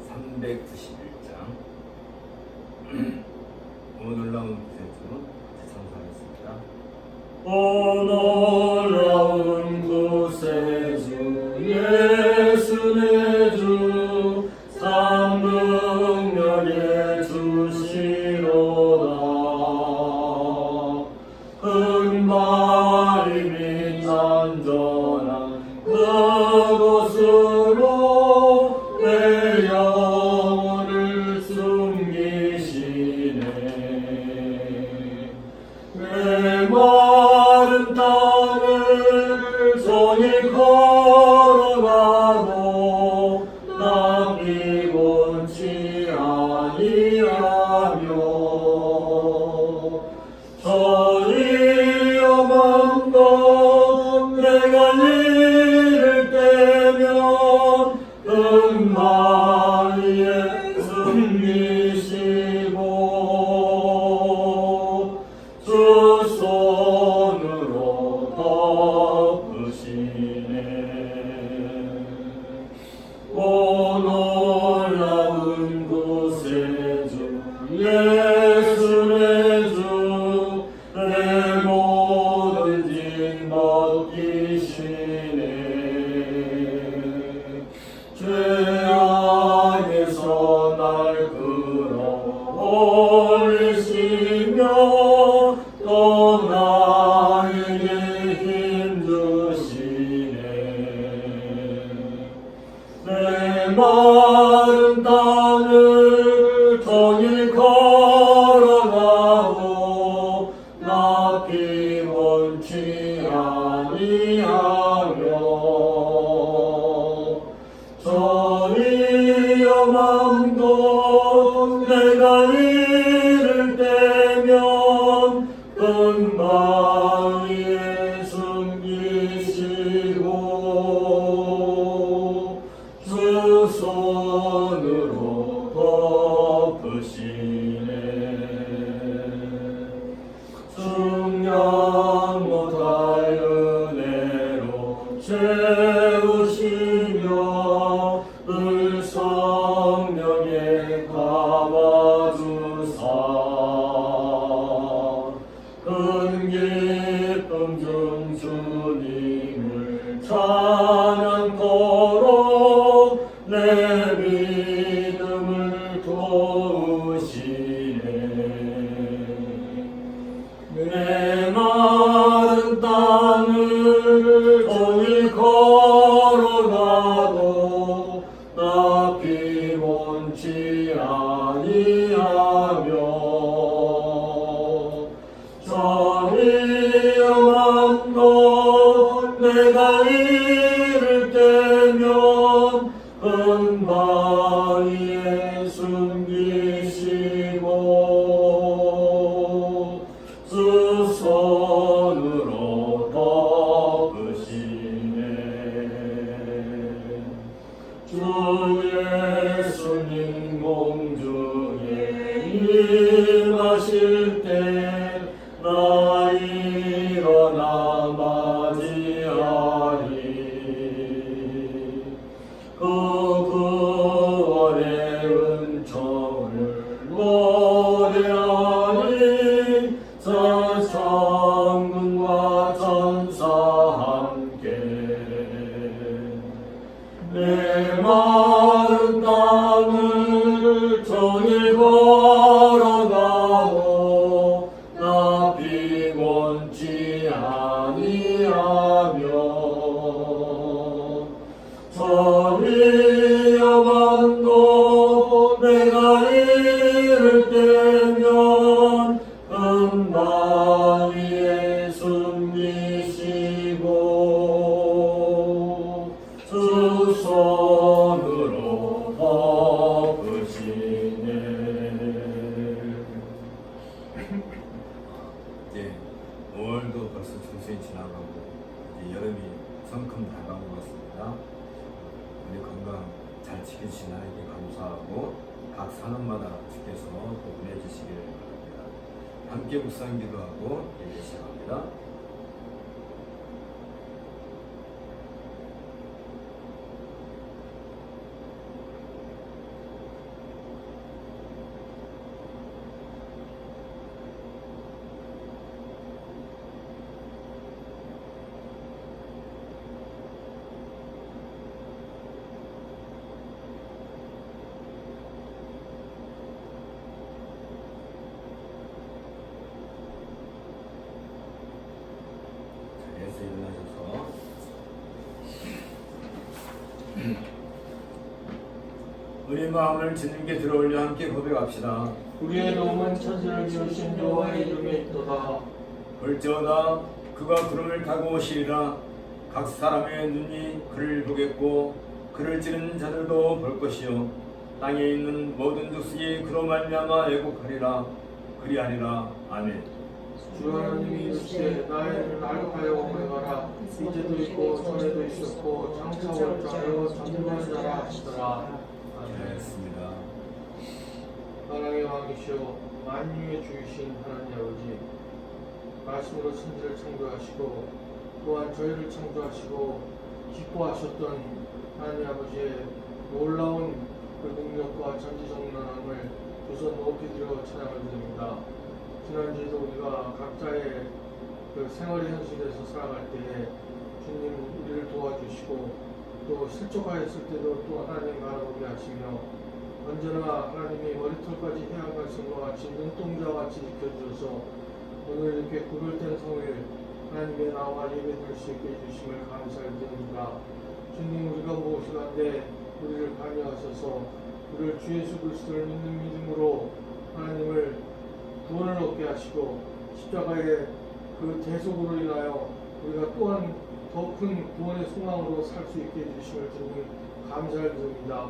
391장 오늘 놀라운 구세주 찬송하겠습니다. 오 놀라운 구세주 예수 내 주 삼능력의 주시로다. 흑마이 및 안전한 그곳으로 내 영혼을 숨기시네. 내 마른 땅을 손이 걸어가도 남기곤치 아니하며 저 위험한 것 내가 이를 때면 흑마위에 숨기시고 주 손으로 덮으시네. 오 놀라운 구세주 예수 내 주 내 모든 짐 벗기시네. 죄악에서 날 끌어올리시며 또 나에게 힘 주시네. 내 마른 땅을 통일 걸어가도 나 피곤치 아니하며 저 위험한 곳 내가 이를 때면 흑마위에 숨기시고 주 손으로 덮으시네. 중량 못할 은혜로 채우시며 늘 성령에 감아주사 큰 기쁨 중 주님을 찬양토록 내 믿음을 도우시네. 내 마른 땅을 통일 걸어가도 나 피곤치 아니하며 저 위험한 곳 내가 이를 때면 흑마위에 숨기시고 주 손으로 덮으시네. 주 예수님 공중에 임하실 때 나 일어나 맞이하리. 그 구원의 은총을 노래하리. 천군과 천사 함께 내 마른 땅을 종일 걸어가도 나 피곤치 아니하며 저 위험한 곳 내가 이를 때면 흑마위에 숨기시고 주 손으로 덮으시네. 이제 5월도 벌써 중순이 지나가고 이제 여름이 성큼 다가온 것 같습니다. 우리 건강 잘 지키시나에게 감사하고 각 산업마다 주께서 보내 주시기를 바랍니다. 함께 묵상 기도하고 예배 시작합니다. 우리 마음을 주님께 들어올려 함께 고백합시다. 우리의 도움은 천지를 지으신 여호와의 이름에 있도다. 볼지어다 그가 구름을 타고 오시리라. 각 사람의 눈이 그를 보겠고 그를 찌르는 자들도 볼 것이요 땅에 있는 모든 족속이 그로 말미암아 애곡하리라. 그리하리라. 아멘. 주 하나님이 이르시되 나의 이를 알하여 오매가라. 이제도 있고 전에도 있었고 장차 올 자여 전능한 자라 하시더라. 아멘. 잘했습니다. 사랑의 왕이시여 만유의 주이신 하나님 아버지, 말씀으로 천지를 창조하시고 또한 저희를 창조하시고 기뻐하셨던 하나님 아버지의 놀라운 그 능력과 전지전능함을 우선 높이 들어 찬양을 드립니다. 지난주에도 우리가 각자의 그 생활의 현실에서 살아갈 때에 주님 우리를 도와주시고 또 실족하였을 때도 또 하나님 바라보게 하시며 언제나 하나님이 머리털까지 해양갈선과 같이 눈동자와 같이 지켜주셔서 오늘 이렇게 구별된 성을 하나님의 나와 예배드릴 수 있게 해주심을 감사드립니다. 주님 우리가 무엇이간데 우리를 관여하셔서 우리를 주 예수 그리스도를 믿는 믿음으로 하나님을 구원을 얻게 하시고 십자가의 그 대속으로 인하여 우리가 또한 더 큰 구원의 소망으로 살 수 있게 해주심을 주님 감사를 드립니다.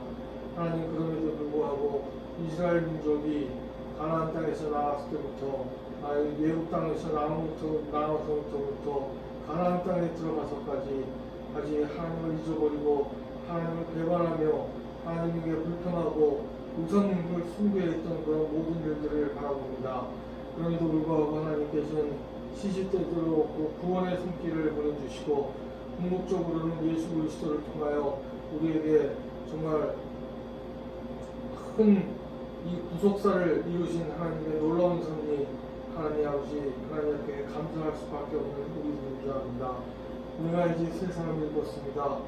하나님 그럼에도 불구하고 이스라엘 민족이 가나안 땅에서 나왔을 때부터 외국 땅에서 나와서부터 가나안 땅에 들어가서까지 아직 하나님을 잊어버리고 하나님을 배반하며 하나님에게 불평하고 우상을 숭배했던 그런 모든 일들을 바라봅니다. 그럼에도 불구하고 하나님께서는 시시때때로 그 구원의 손길을 보내주시고 궁극적으로는 예수 그리스도를 통하여 우리에게 정말 큰 이 구속사를 이루신 하나님의 놀라운 섭리 하나님 아버지 하나님께 감사할 수밖에 없는 우리들인 합니다. 우리가 이제 새 사람을 입었습니다.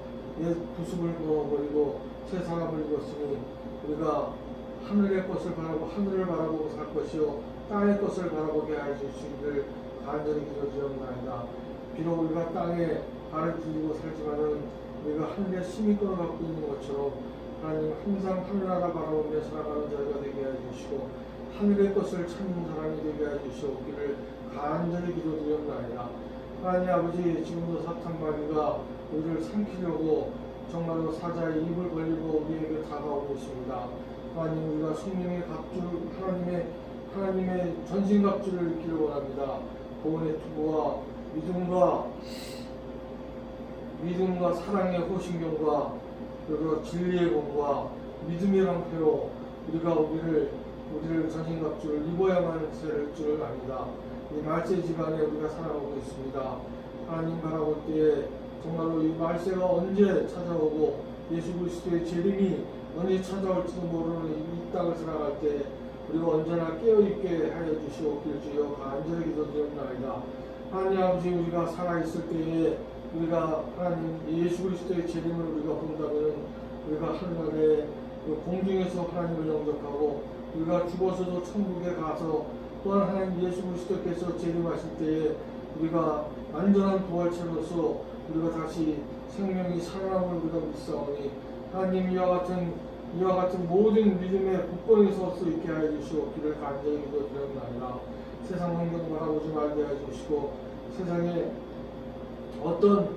옛 구습을 벗어버리고 새 사람을 입었으니 우리가 하늘의 것을 바라보고 하늘을 바라보고 살 것이요 땅의 것을 바라보게 하여 주시기를 간절히 기도드리옵나이다. 비록 우리가 땅에 발을 들이고 살지만은 우리가 하늘의 시민권을 갖고 있는 것처럼 하나님 항상 하늘나라 바라보며 살아가는 자가 되게 하여 주시고 하늘의 것을 찾는 사람이 되게 하여 주시옵기를 간절히 기도드리옵나이다. 하나님 아버지 지금도 사탄마귀가 우리를 삼키려고 정말로 사자의 입을 벌리고 우리에게 다가오고 있습니다. 하나님 우리가 성령의 갑줄 하나님의 전신갑주를 입기를 원합니다. 구원의 투구와 믿음과 사랑의 호신경과 그리고 진리의 공과 믿음의 방패로 우리가 우리를 전신갑주를 입어야만 될 줄을 압니다. 이 말세 지간에 우리가 살아가고 있습니다. 하나님 바라볼 때에 정말로 이 말세가 언제 찾아오고 예수 그리스도의 재림이 언제 찾아올지도 모르는 이 땅을 살아갈 때 우리가 언제나 깨어있게 하여 주시옵길 주여 간절히 기도드립니다. 하나님 아버지 우리가 살아있을 때에 우리가 하나님 예수 그리스도의 재림을 우리가 본다면 우리가 하늘에 공중에서 하나님을 영접하고 우리가 죽어서도 천국에 가서 또한 하나님 예수 그리스도께서 재림하실 때에 우리가 완전한 부활체로서 우리가 다시 생명이 살아남을 우리가 믿사오니 하나님 이와 같은 모든 믿음의 굳건히 설 수 있게 하여 주시옵기를 간절히 기도드립니다. 세상 환경 바라보지 말게 하여 주시고 세상에 어떤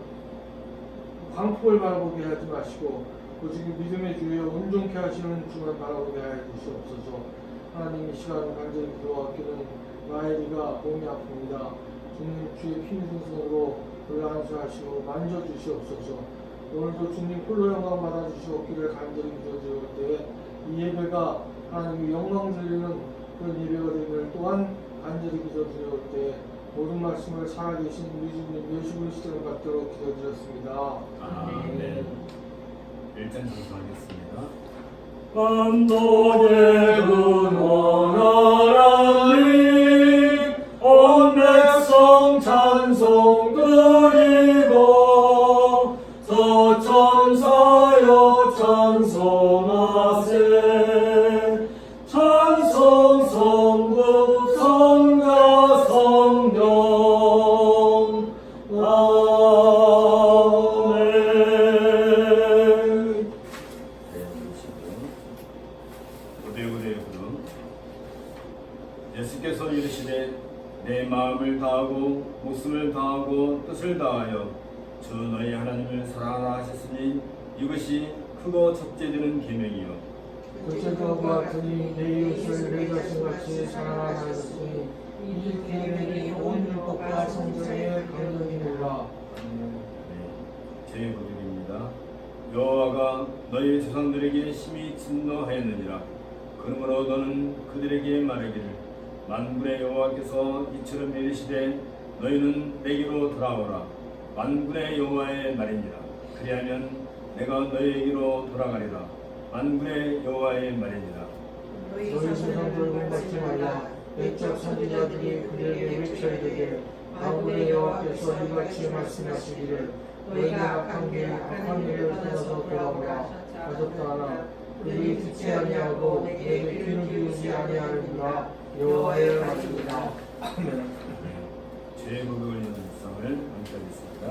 광풍을 바라보게 하지 마시고 오직 믿음의 주여 온전케 하시는 주만 바라보게 하여 주시옵소서. 하나님 이 시간 간절히 기도하기는 나의 몸이 아픕니다. 주님 주의 힘든 손으로 우리를 안수하시고 만져주시옵소서. 오늘도 주님 홀로 영광 받아주시옵기를 간절히 기도드릴 때에 이 예배가 하나님의 영광 드리는 그런 예배가 되기를 또한 간절히 기도드릴 때 모든 말씀을 살아계신 우리 주님 예수 그리스도를 받도록 기도드렸습니다. 아멘. 1장 전수하겠습니다. 감독의 근원하나님 온 백성 찬송 드리고 서천사여 찬송하세 찬송 성부 성자 성령 아멘. 이르시되 내 마음을 다하고 목숨을 다하고 뜻을 다하여 주 너희 하나님을 사랑하라 하셨으니 이것이 크고 첫째되는 계명이요 둘째도 그 같으니 내 이웃을 내 자신같이 사랑하라 하였으니 이 계명이 온 율법과 성경의 강령이니라. 제9절입니다. 여호와가 너희 조상들에게 심히 진노하였느니라. 그러므로 너는 그들에게 말하기를 만군의 여호와께서 이처럼 이르시되 너희는 내게로 돌아오라. 만군의 여호와의 말이니라. 그리하면 내가 너희에게로 돌아가리라. 만군의 여호와의 말이니라. 너희 조상들 본받지 말라. 옛적 선지자들이 그들에게 외쳐 이르되 만군의 여호와께서 이같이 말씀하시기를 너희가 악한 길을 떠나서 돌아오라 하셨다 하나 그들이 듣지 아니하고 내게 귀를 기울이지 아니하느니라. 여호와의 말이니라. 아멘. 죄의 고백을 있는 묵상을 함께하겠습니다.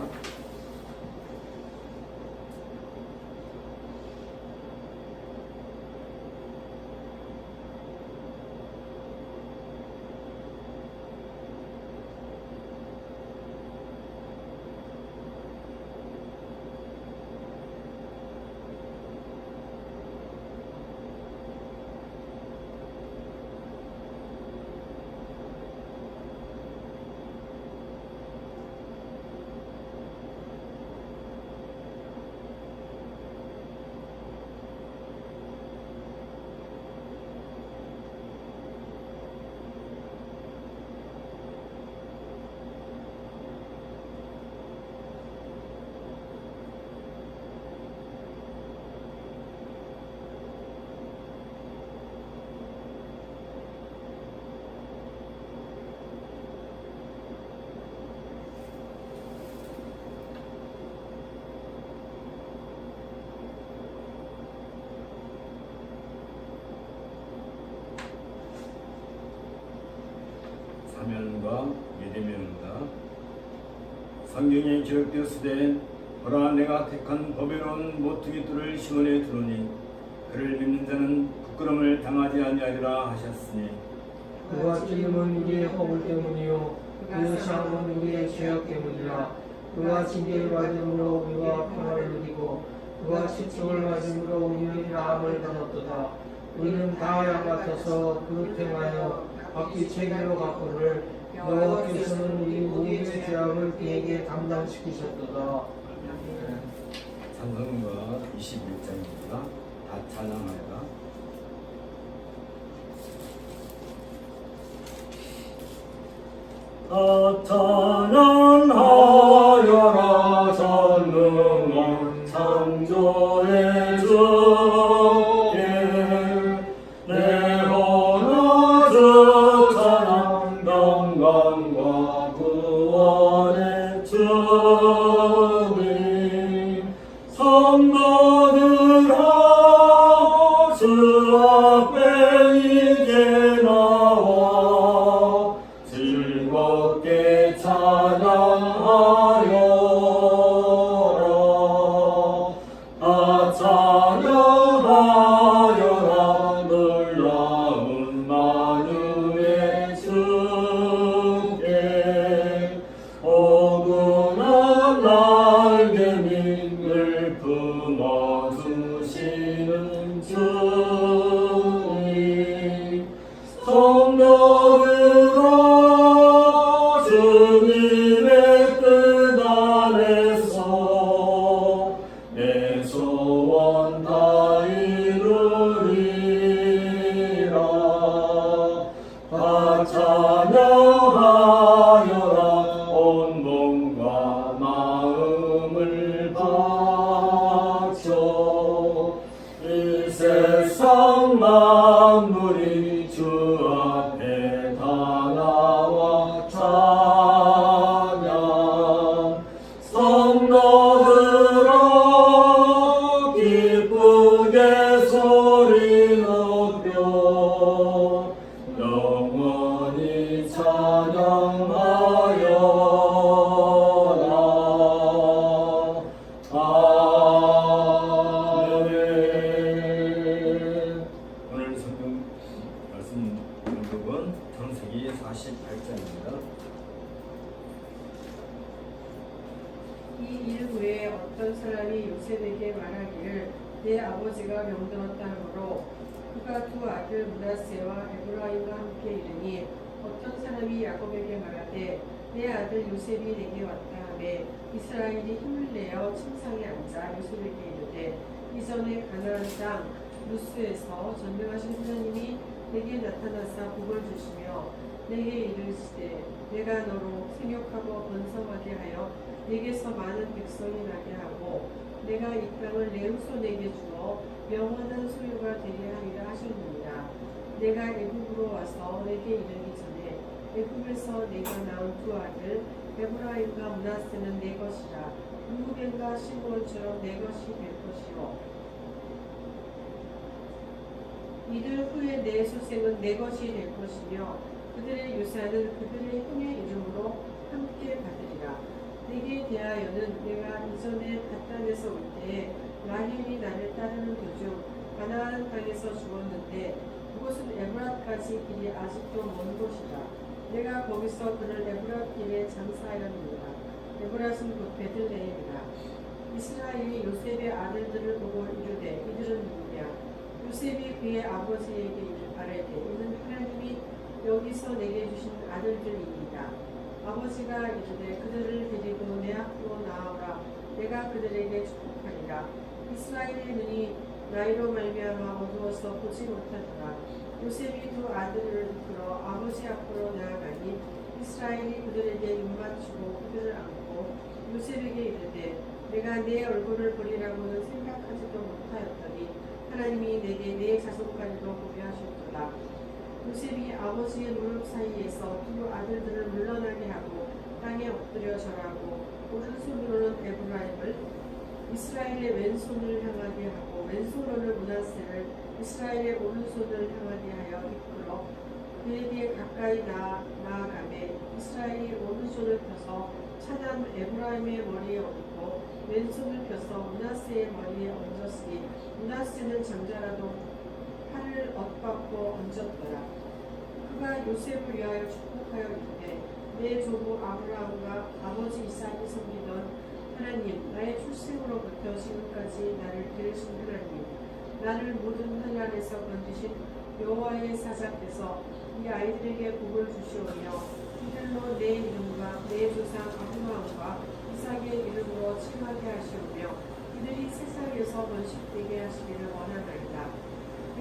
사면과 믿음입니다. 성경에 기록되었으되 보라 내가 택한 보배로운 모퉁이 뜰을 시온에 두르니 그를 믿는 자는 부끄러움을 당하지 아니하리라 하셨으니 그가 찔림은 우리의 허물 때문이요 그의 상은 우리의 죄악 때문이라. 그가 징계를 받음으로 우리가 평화를 누리고 그가 치욕을 맞음으로 우리는 나음을 받았도다. 우리는 다 양 같아서 그를 행하여 각기 책임으로 갖고를 여호와께서는 우리 모두의 죄악을 그에게 담당시키셨도다. 찬송가 21장입니다. 다 찬양하여라. 다 찬양하여라. 전능한 창조의 주께 내 헌화주 찬양 영광과 구원의 주님 성도들아 주 앞에 이제 나와 즐겁게 찬양하여라. 다 찬양하여라. 놀라운 만유의 주께 어긋난 날개민을 품어주시는 주님 성도들아 주님의 뜻 안에서 내 소원 다 이루리라. 다 찬양하여라. 온 몸과 마음을 바쳐 이 세상 만물이 주 앞에 다 나와 찬양 성도들아 기쁘게 소리 높여 영원히 찬양하여라. 아멘. 오늘 성경 말씀 공독은 창세기 40 48장입니다. 이 일 후에 어떤 사람이 요셉에게 말하기를 내 아버지가 병들었다 하므로 그가 두 아들 므낫세와 에브라임과 함께 이르니 어떤 사람이 야곱에게 말하되 내 아들 요셉이 내게 왔다 하매 이스라엘이 힘을 내어 침상에 앉아 요셉에게 이르되 이전에 가나안 땅 루스에서 전능하신 하나님이 내게 나타나사 복을 주시며 내게 이르시되 내가 너로 생육하고 번성하게 하여 내게서 많은 백성이 나게 하고 내가 이 땅을 내 후손에게 주어 영원한 소유가 되게 하리라 하셨느니라. 내가 애굽으로 와서 내게 이르기 전에 애굽에서 내가 낳은 두 아들 에브라임과 므낫세는 내 것이라. 루벤과 시므온처럼 내 것이 될 것이요 이들 후에 내 소생은 내 것이 될 것이며 그들의 유산은 그들의 형의 이름으로 함께 받으리라. 내게 대하여는 내가 이전에 갓단에서 올 때에 라헬이 나를 따르는 도중 가나안 땅에서 죽었는데 그곳은 에브랏까지 길이 아직도 먼 곳이라. 내가 거기서 그를 에브랏 길에 장사하였느니라. 에브랏은 곧 베들레헴이라. 이스라엘이 요셉의 아들들을 보고 이르되 이들은 누구냐? 요셉이 그의 아버지에게 말하되 이는 하나님이 여기서 내게 주신 아들들이니이다. 아버지가 이르되 그들을 데리고 내 앞으로 나아오라. 내가 그들에게 축복하리라. 이스라엘의 눈이 나이로 말미암아 어두워서 보지 못하더라. 요셉이 두 아들을 이끌어 아버지 앞으로 나아가니 이스라엘이 그들에게 입맞추고 그들을 안고 요셉에게 이르되 내가 내 얼굴을 보리라고는 생각하지도 못하였더니 하나님이 내게 내 자손까지도 보게 하셨도다. 요셉이 아버지의 무릎 사이에서 두 아들들을 물러나게 하고 땅에 엎드려 절하고 오른손으로는 에브라임을 이스라엘의 왼손을 향하게 하고 왼손으로는 므낫세를 이스라엘의 오른손을 향하게 하여 이끌어 그에게 가까이 나아가매 이스라엘이 오른손을 펴서 차단 에브라임의 머리에 얹고 왼손을 펴서 므낫세의 머리에 얹었으니 므낫세는 잠자라도 팔을 엇받고 얹었더라. 그가 요셉을 위하여 축복하여 이르되 내 조부 아브라함과 아버지 이삭이 섬기던 하나님 나의 출생으로부터 지금까지 나를 기르신 하나님 나를 모든 환난에서 건지신 여호와의 사자께서 이 아이들에게 복을 주시오며 이들로 내 이름과 내 조상 아브라함과 이삭의 이름으로 칭하게 하시오며 이들이 세상에서 번식되게 하시기를 원하나이다.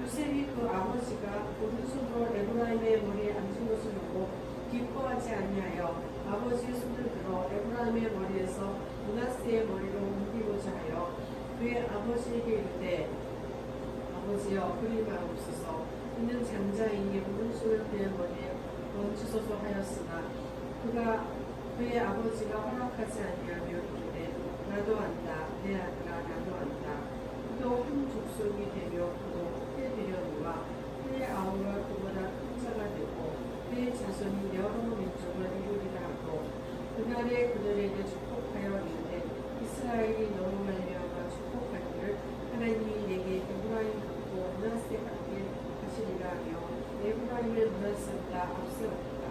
요셉이 그 아버지가 오른손으로 에브라임의 머리에 앉은 것을 보고 기뻐하지 아니하여 아버지의 손을 들어 에브라임의 머리에서 므낫세의 머리로 옮기고자 하여 그의 아버지에게 이르되 아버지여 그리 마옵소서. 이는 장자이니 오른손을 그의 머리에 얹으소서 하였으나 그의 아버지가 허락하지 아니하며 이르되 나도 안다 내 아들아 나도 안다. 그도 한 족속이 되며 그도 크게 되려니와 그의 아우가 그보다 큰 자가 되고 그의 자손이 여러 민족을 이루리라 하고 그날에 그들에게 축복하여 이르되 이스라엘이 너로 말미암아 축복하기를 하나님이 내게 에브라임 갖고 므낫세 갖게 하시리라 하며 에브라임을 므낫세보다 앞세웠다.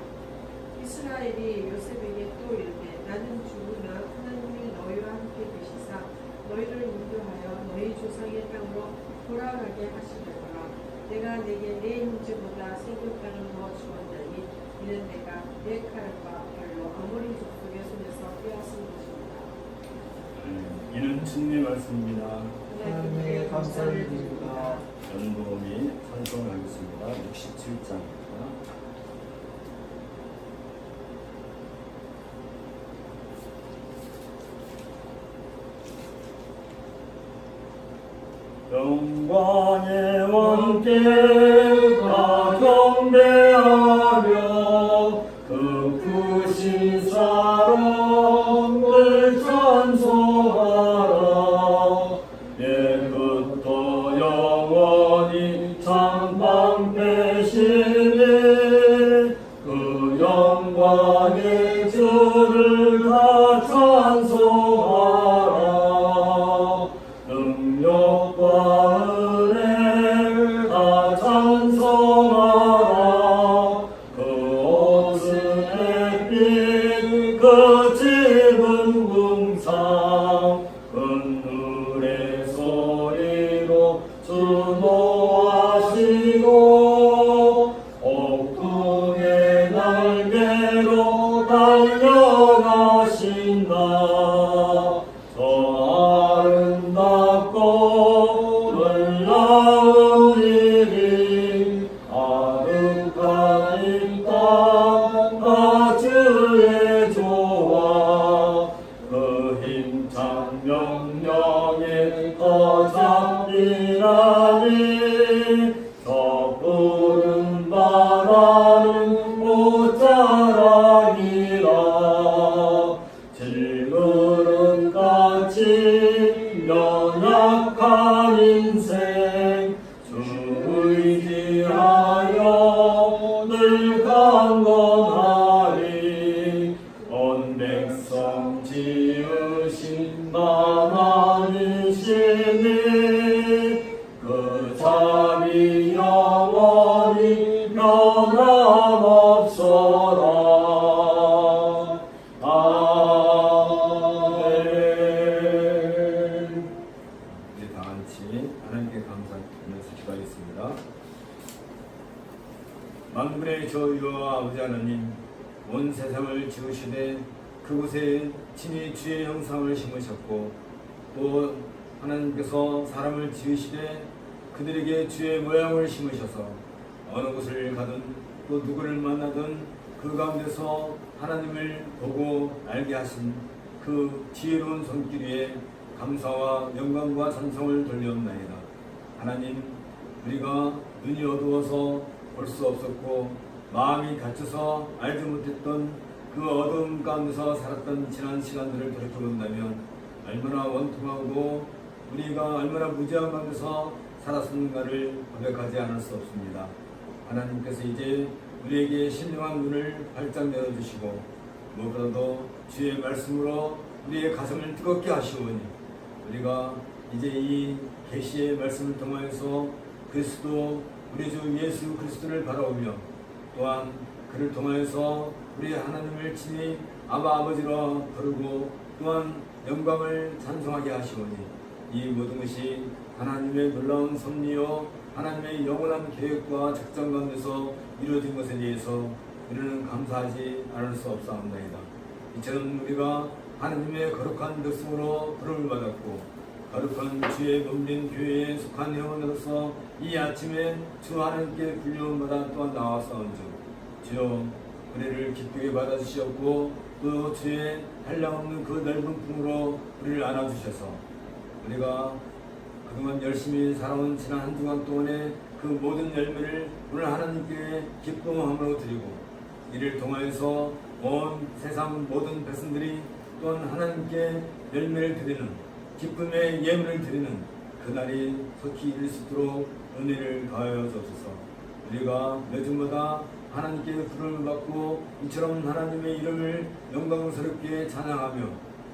이스라엘이 요셉에게 또 이르되 나는 죽으나 하나님이 너희와 함께 계시사 너희를 인도하여 너희 조상의 땅으로 돌아가게 하시려거라. 내가 내게 내 형제보다 세겜 땅을 더 주었나니 이는 내가 내 칼과 발로 아모리 족속의 손에서 빼앗은 것입니다. 이는 주님의 말씀입니다. 하나님께 감사를 드립니다. 연도미 찬송하겠습니다. 67장입니다. 영광의 왕께 다 경배하며 그 크신 사랑을 찬송하라. 예부터 영원히 창방되시니 그 영광의 주를 다 찬송하라. 능력과 은혜를 다 찬송하라. 그 옷을 대로 달려가신다. 저 아름답고 놀라운 일이 아득한 이 땅 다 주의 조화 그 힘찬 명령에 거잡히라니 저 푸른 바다는 옷자락이라 질그릇같이 연약한 인생 주 의지하여 늘 강건하리 온 백성 지으신 하나님이시니 그 자비 영원히 변함없소라. 아멘. 이제 다 같이 하나님께 감사하면서 기도하겠습니다. 만군의 저희와 아버지 하나님, 온 세상을 지으시되 그곳에 친히 주의 형상을 심으셨고 또 하나님께서 사람을 지으시되 그들에게 주의 모양을 심으셔서 어느 곳을 가든 또 누구를 만나든 그 가운데서 하나님을 보고 알게 하신 그 지혜로운 손길 위에 감사와 영광과 찬송을 돌려옵나이다. 하나님, 우리가 눈이 어두워서 볼 수 없었고 마음이 닫혀서 알지 못했던 그 어두움 가운데서 살았던 지난 시간들을 돌이켜본다면 얼마나 원통하고 우리가 얼마나 무지한 가운데서 살았는가를 고백하지 않을 수 없습니다. 하나님께서 이제 우리에게 신령한 눈을 활짝 열어주시고 무엇보다도 주의 말씀으로 우리의 가슴을 뜨겁게 하시오니 우리가 이제 이 계시의 말씀을 통하여서 그리스도 우리 주 예수 그리스도를 바라보며 또한 그를 통하여서 우리 하나님을 친히 아바 아버지라 부르고 또한 영광을 찬송하게 하시오니 이 모든 것이 하나님의 놀라운 섭리요 하나님의 영원한 계획과 작전 가운데서 이루어진 것에 대해서 우리는 감사하지 않을 수 없사옵나이다. 이처럼 우리가 하나님의 거룩한 백성으로 부름을 받았고 거룩한 주의 몸된 교회에 속한 회원으로서 이 아침에 주 하나님께 불려받아 또한 나와서온즉 주여 우리를 기쁘게 받아주시었고 또 주의 한량없는 그 넓은 품으로 우리를 안아주셔서 우리가 그동안 열심히 살아온 지난 한 주간 동안의 그 모든 열매를 오늘 하나님께 기쁨함으로 드리고 이를 통하여서 온 세상 모든 백성들이 또한 하나님께 열매를 드리는 기쁨의 예물을 드리는 그날이 속히 이를 수 있도록 은혜를 더하여 주옵소서. 우리가 매주마다 하나님께 부름을 받고 이처럼 하나님의 이름을 영광스럽게 찬양하며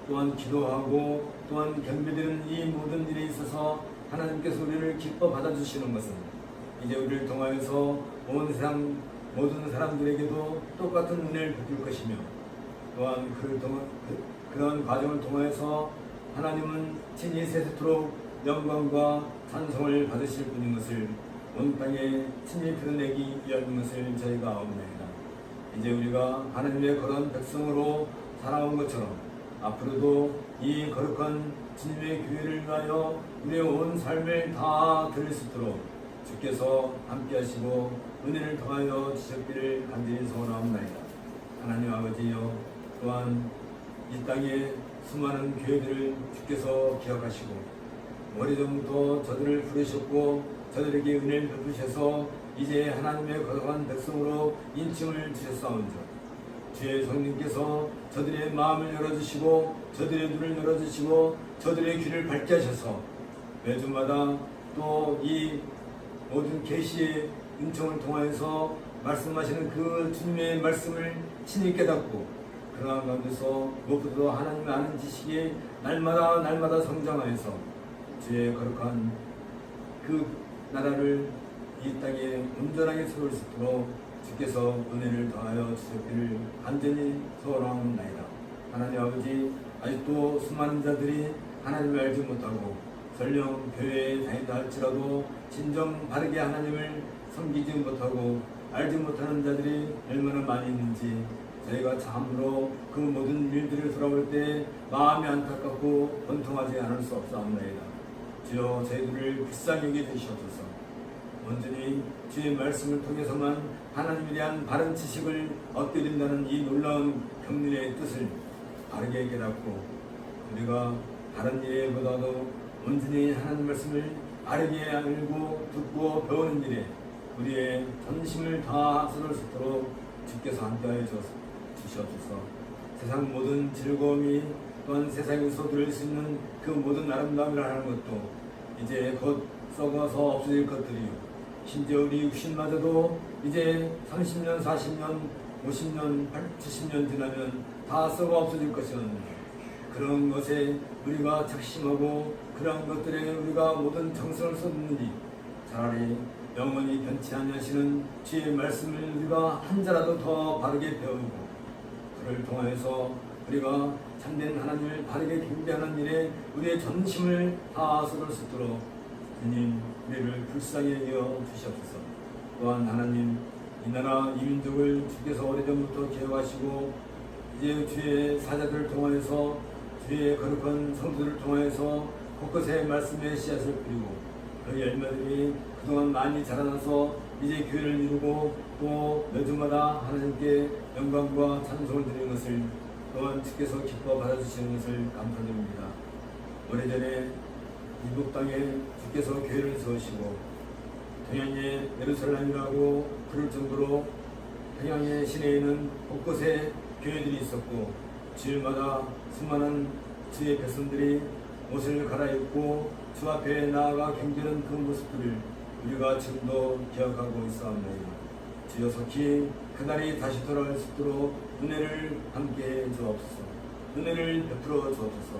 또한 기도하고 또한 경배드리는 이 모든 일에 있어서 하나님께서 우리를 기뻐 받아주시는 것은 이제 우리를 통하여서 온 세상 모든 사람들에게도 똑같은 은혜를 베풀 것이며 또한 그런 과정을 통하여서 하나님은 친히 세세토록 영광과 찬송을 받으실 분인 것을 온 땅에 친히 드러내기 위한 것을 저희가 아옵나이다. 이제 우리가 하나님의 거룩한 백성으로 살아온 것처럼 앞으로도 이 거룩한 주님의 교회를 위하여 우리의 온 삶을 다 드릴 수 있도록 주께서 함께 하시고 은혜를 더하여 주셨기를 간절히 소원하옵나이다. 하나님 아버지여 또한 이 땅에 수많은 교회들을 주께서 기억하시고 오래전부터 저들을 부르셨고 저들에게 은혜를 베푸셔서 이제 하나님의 거룩한 백성으로 인칭을 주셨사온즉 주의 성령께서 저들의 마음을 열어주시고 저들의 눈을 열어주시고 저들의 귀를 밝게 하셔서 매주마다 또 이 모든 계시의 은총을 통하여서 말씀하시는 그 주님의 말씀을 친히 깨닫고 그러한 가운데서 무엇보다도 하나님의 아는 지식이 날마다 성장하여서 주의 거룩한 그 나라를 이 땅에 온전하게 세울 수 있도록 주께서 은혜를 더하여 주셨기를 간절히 소원하옵나이다. 하나님 아버지, 아직도 수많은 자들이 하나님을 알지 못하고 설령 교회에 다닌다 할지라도 진정 바르게 하나님을 섬기지 못하고 알지 못하는 자들이 얼마나 많이 있는지 저희가 참으로 그 모든 일들을 돌아볼 때 마음이 안타깝고 번통하지 않을 수 없사옵나이다. 주여 저희들을 불쌍히 여겨주시옵소서. 온전히 주의 말씀을 통해서만 하나님에 대한 바른 지식을 얻게 된다는 이 놀라운 경륜의 뜻을 바르게 깨닫고 우리가 다른 일보다도 온전히 하나님 말씀을 바르게 알고 듣고 배우는 일에 우리의 전심을 다하실 수 있도록 주께서 함께하여 주시옵소서. 세상 모든 즐거움이 또한 세상에서 누릴 수 있는 그 모든 아름다움이라 하는 것도 이제 곧 썩어서 없어질 것들이요, 심지어 우리 육신마저도 이제 30년, 40년, 50년, 70년 지나면 다 썩어 없어질 것이었는데 그런 것에 우리가 작심하고 그런 것들에 우리가 모든 정성을 쏟느니 차라리 영원히 변치 않으시는 주의 말씀을 우리가 한 자라도 더 바르게 배우고 그를 통하여서 우리가 참된 하나님을 바르게 경배하는 일에 우리의 전심을 다 쏟을 수 있도록 주님 우리를 불쌍히 여겨 주시옵소서. 또한 하나님 이 나라 이 민족을 주께서 오래전부터 기억하시고 이제 주의 사자들을 통하여서 주의 거룩한 성도들을 통하여서 곳곳에 말씀의 씨앗을 뿌리고 그 열매들이 그동안 많이 자라나서 이제 교회를 이루고 또 매주마다 하나님께 영광과 찬송을 드리는 것을 또한 주께서 기뻐 받아주시는 것을 감사드립니다. 오래전에 미국 땅에 주께서 교회를 세우시고 평양의 예루살렘이라고 부를 정도로 평양의 시내에는 곳곳에 교회들이 있었고 주일마다 수많은 주의 백성들이 옷을 갈아입고 주 앞에 나아가 경배하는 그 모습들을 우리가 지금도 기억하고 있사옵나이다. 주여 속히 그날이 다시 돌아올 수 있도록 은혜를 함께해 주옵소서. 은혜를 베풀어 주옵소서.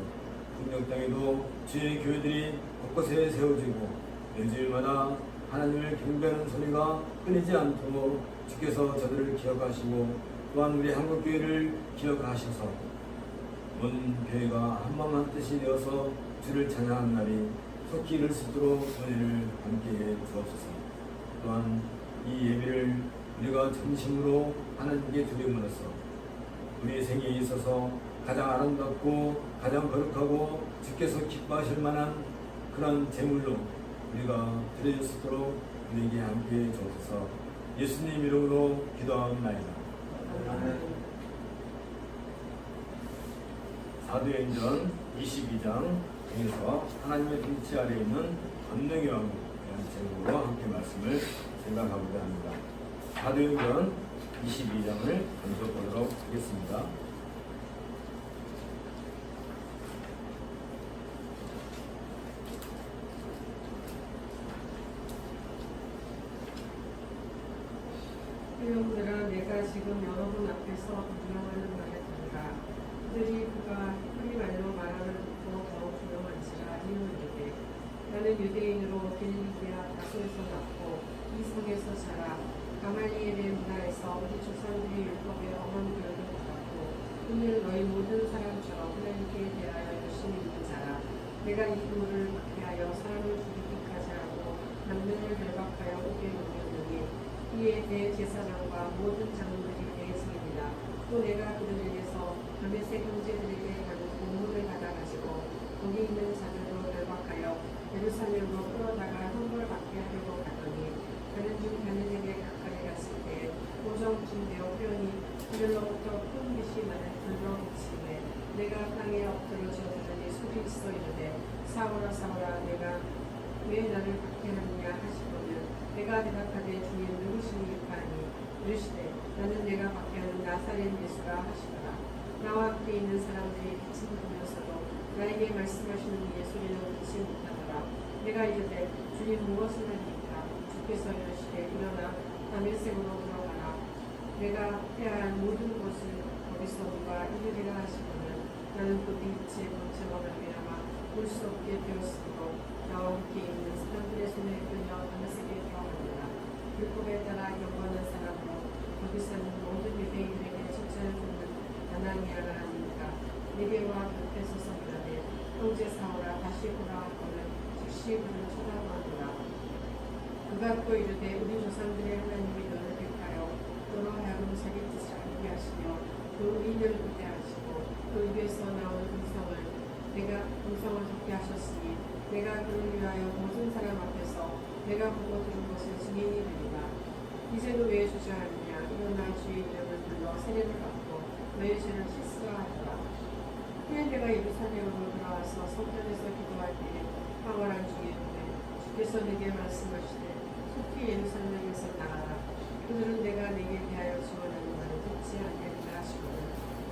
북녘 땅에도 주의 교회들이 곳곳에 세워지고 매주일마다 하나님을 경배하는 소리가 끊이지 않도록 주께서 저들을 기억하시고 또한 우리 한국교회를 기억하셔서 온 교회가 한 마음한 뜻이 되어서 주를 찬양하는 날이 속히 이룰 수 있도록 은혜를 함께해 주옵소서. 또한 이 예배를 우리가 전심으로 하나님께 드림으로써 우리의 생애에 있어서 가장 아름답고 가장 거룩하고 주께서 기뻐하실 만한 그런 제물로 우리가 드릴 수 있도록 우리에게 함께해 주옵소서. 예수님 이름으로 기도하옵나이다. 사도행전 22장 중에서 하나님의 빛이 아래 있는 권능의 왕국 이라는 제목으로 함께 말씀을 생각하고자 합니다. 사도행전 22장을 먼저 보도록 하겠습니다. 여러분들아, 내가 지금 여러분 앞에서 분명하는 말을 들으라. 그들이 그가 흑이 말로 말하는 듣고 더욱 분명한지라. 이유는 이게 나는 유대인으로 빌리기아 다소에서 낳고 이성에서 자라 가말리엘의 문화에서 우리 조상들의 율법에 엄한 교육을 받았고 오늘 너희 모든 사람처럼 하나님께 대하여 열심히 있는 자라. 내가 이 부를 박해하여 사람을 죽이기 하고 남녀를 결박하여 옥에 넣으니 이에 대제사장과 모든 장로들이 대승입니다. 또 내가 그들을 위해서 다메섹 형제들에게 가는 공문을 받아가지고 거기 있는 자들로 결박하여 예루살렘으로 끌어다가 형벌받게 하려고 가더니 가는 중 가는에게 가까이 갔을 때 고정중되어 표현이 하늘로부터 큰 빛이 나는 불로 비치매 내가 땅에 엎드러져 들으니 소리쳐 이르되 사울아 사울아 내가 왜 나를 박해하느냐 하시거늘 내가 대답하되 주님 누구시니까 하니 이르시되 나는 내가 박해하는 나사렛 예수라 하시더라. 나와 함께 있는 사람들이 빛을 보면서도 나에게 말씀하시는 이의 소리는 듣지 못하더라. 내가 이르되 주님 무엇을 하니까 주께서 이르시되 일어나 다메섹으로 들어가라. 내가 해야 할 모든 것을 거기서 누가 이르리라 하시거늘 나는 그 빛의 본체와 말미암아 볼 수 없게 되었으므로 나와 함께 있는 사람들의 손에 끌려 다메섹에 들어가니라. 율법에 따라 영원한 사람으로 거기 사는 모든 유대인들에게 칭찬을 듣는 아나니아가 하니까 내게 와 곁에 서서 이르되 형제 사울아 다시 돌아왔거늘 즉시 그를 쳐다보았노라. 그가 또 이르되 우리 조상들의 하나님이 너를 택하여 너로 하여금 자기 뜻을 알게 하시며 그 의인을 듣게 하시고 그 입에서 나온 음성을 듣게 하셨으니 내가 그를 위하여 모든 사람 앞에서 내가 보고 들은 것을 증인이 되리라. 이제는 왜 주저하느냐. 일어나 주의 이름을 불러 세례를 받고 너의 죄를 씻으라 하더라. 후에 내가 예루살렘으로 돌아와서 성전에서 기도할 때에 황홀한 중에 주께서 내게 말씀하시되 속히 예루살렘에서 나가라. 그들은 내가 내게 대하여 증언하는 말을 듣지 않겠다 하시거든.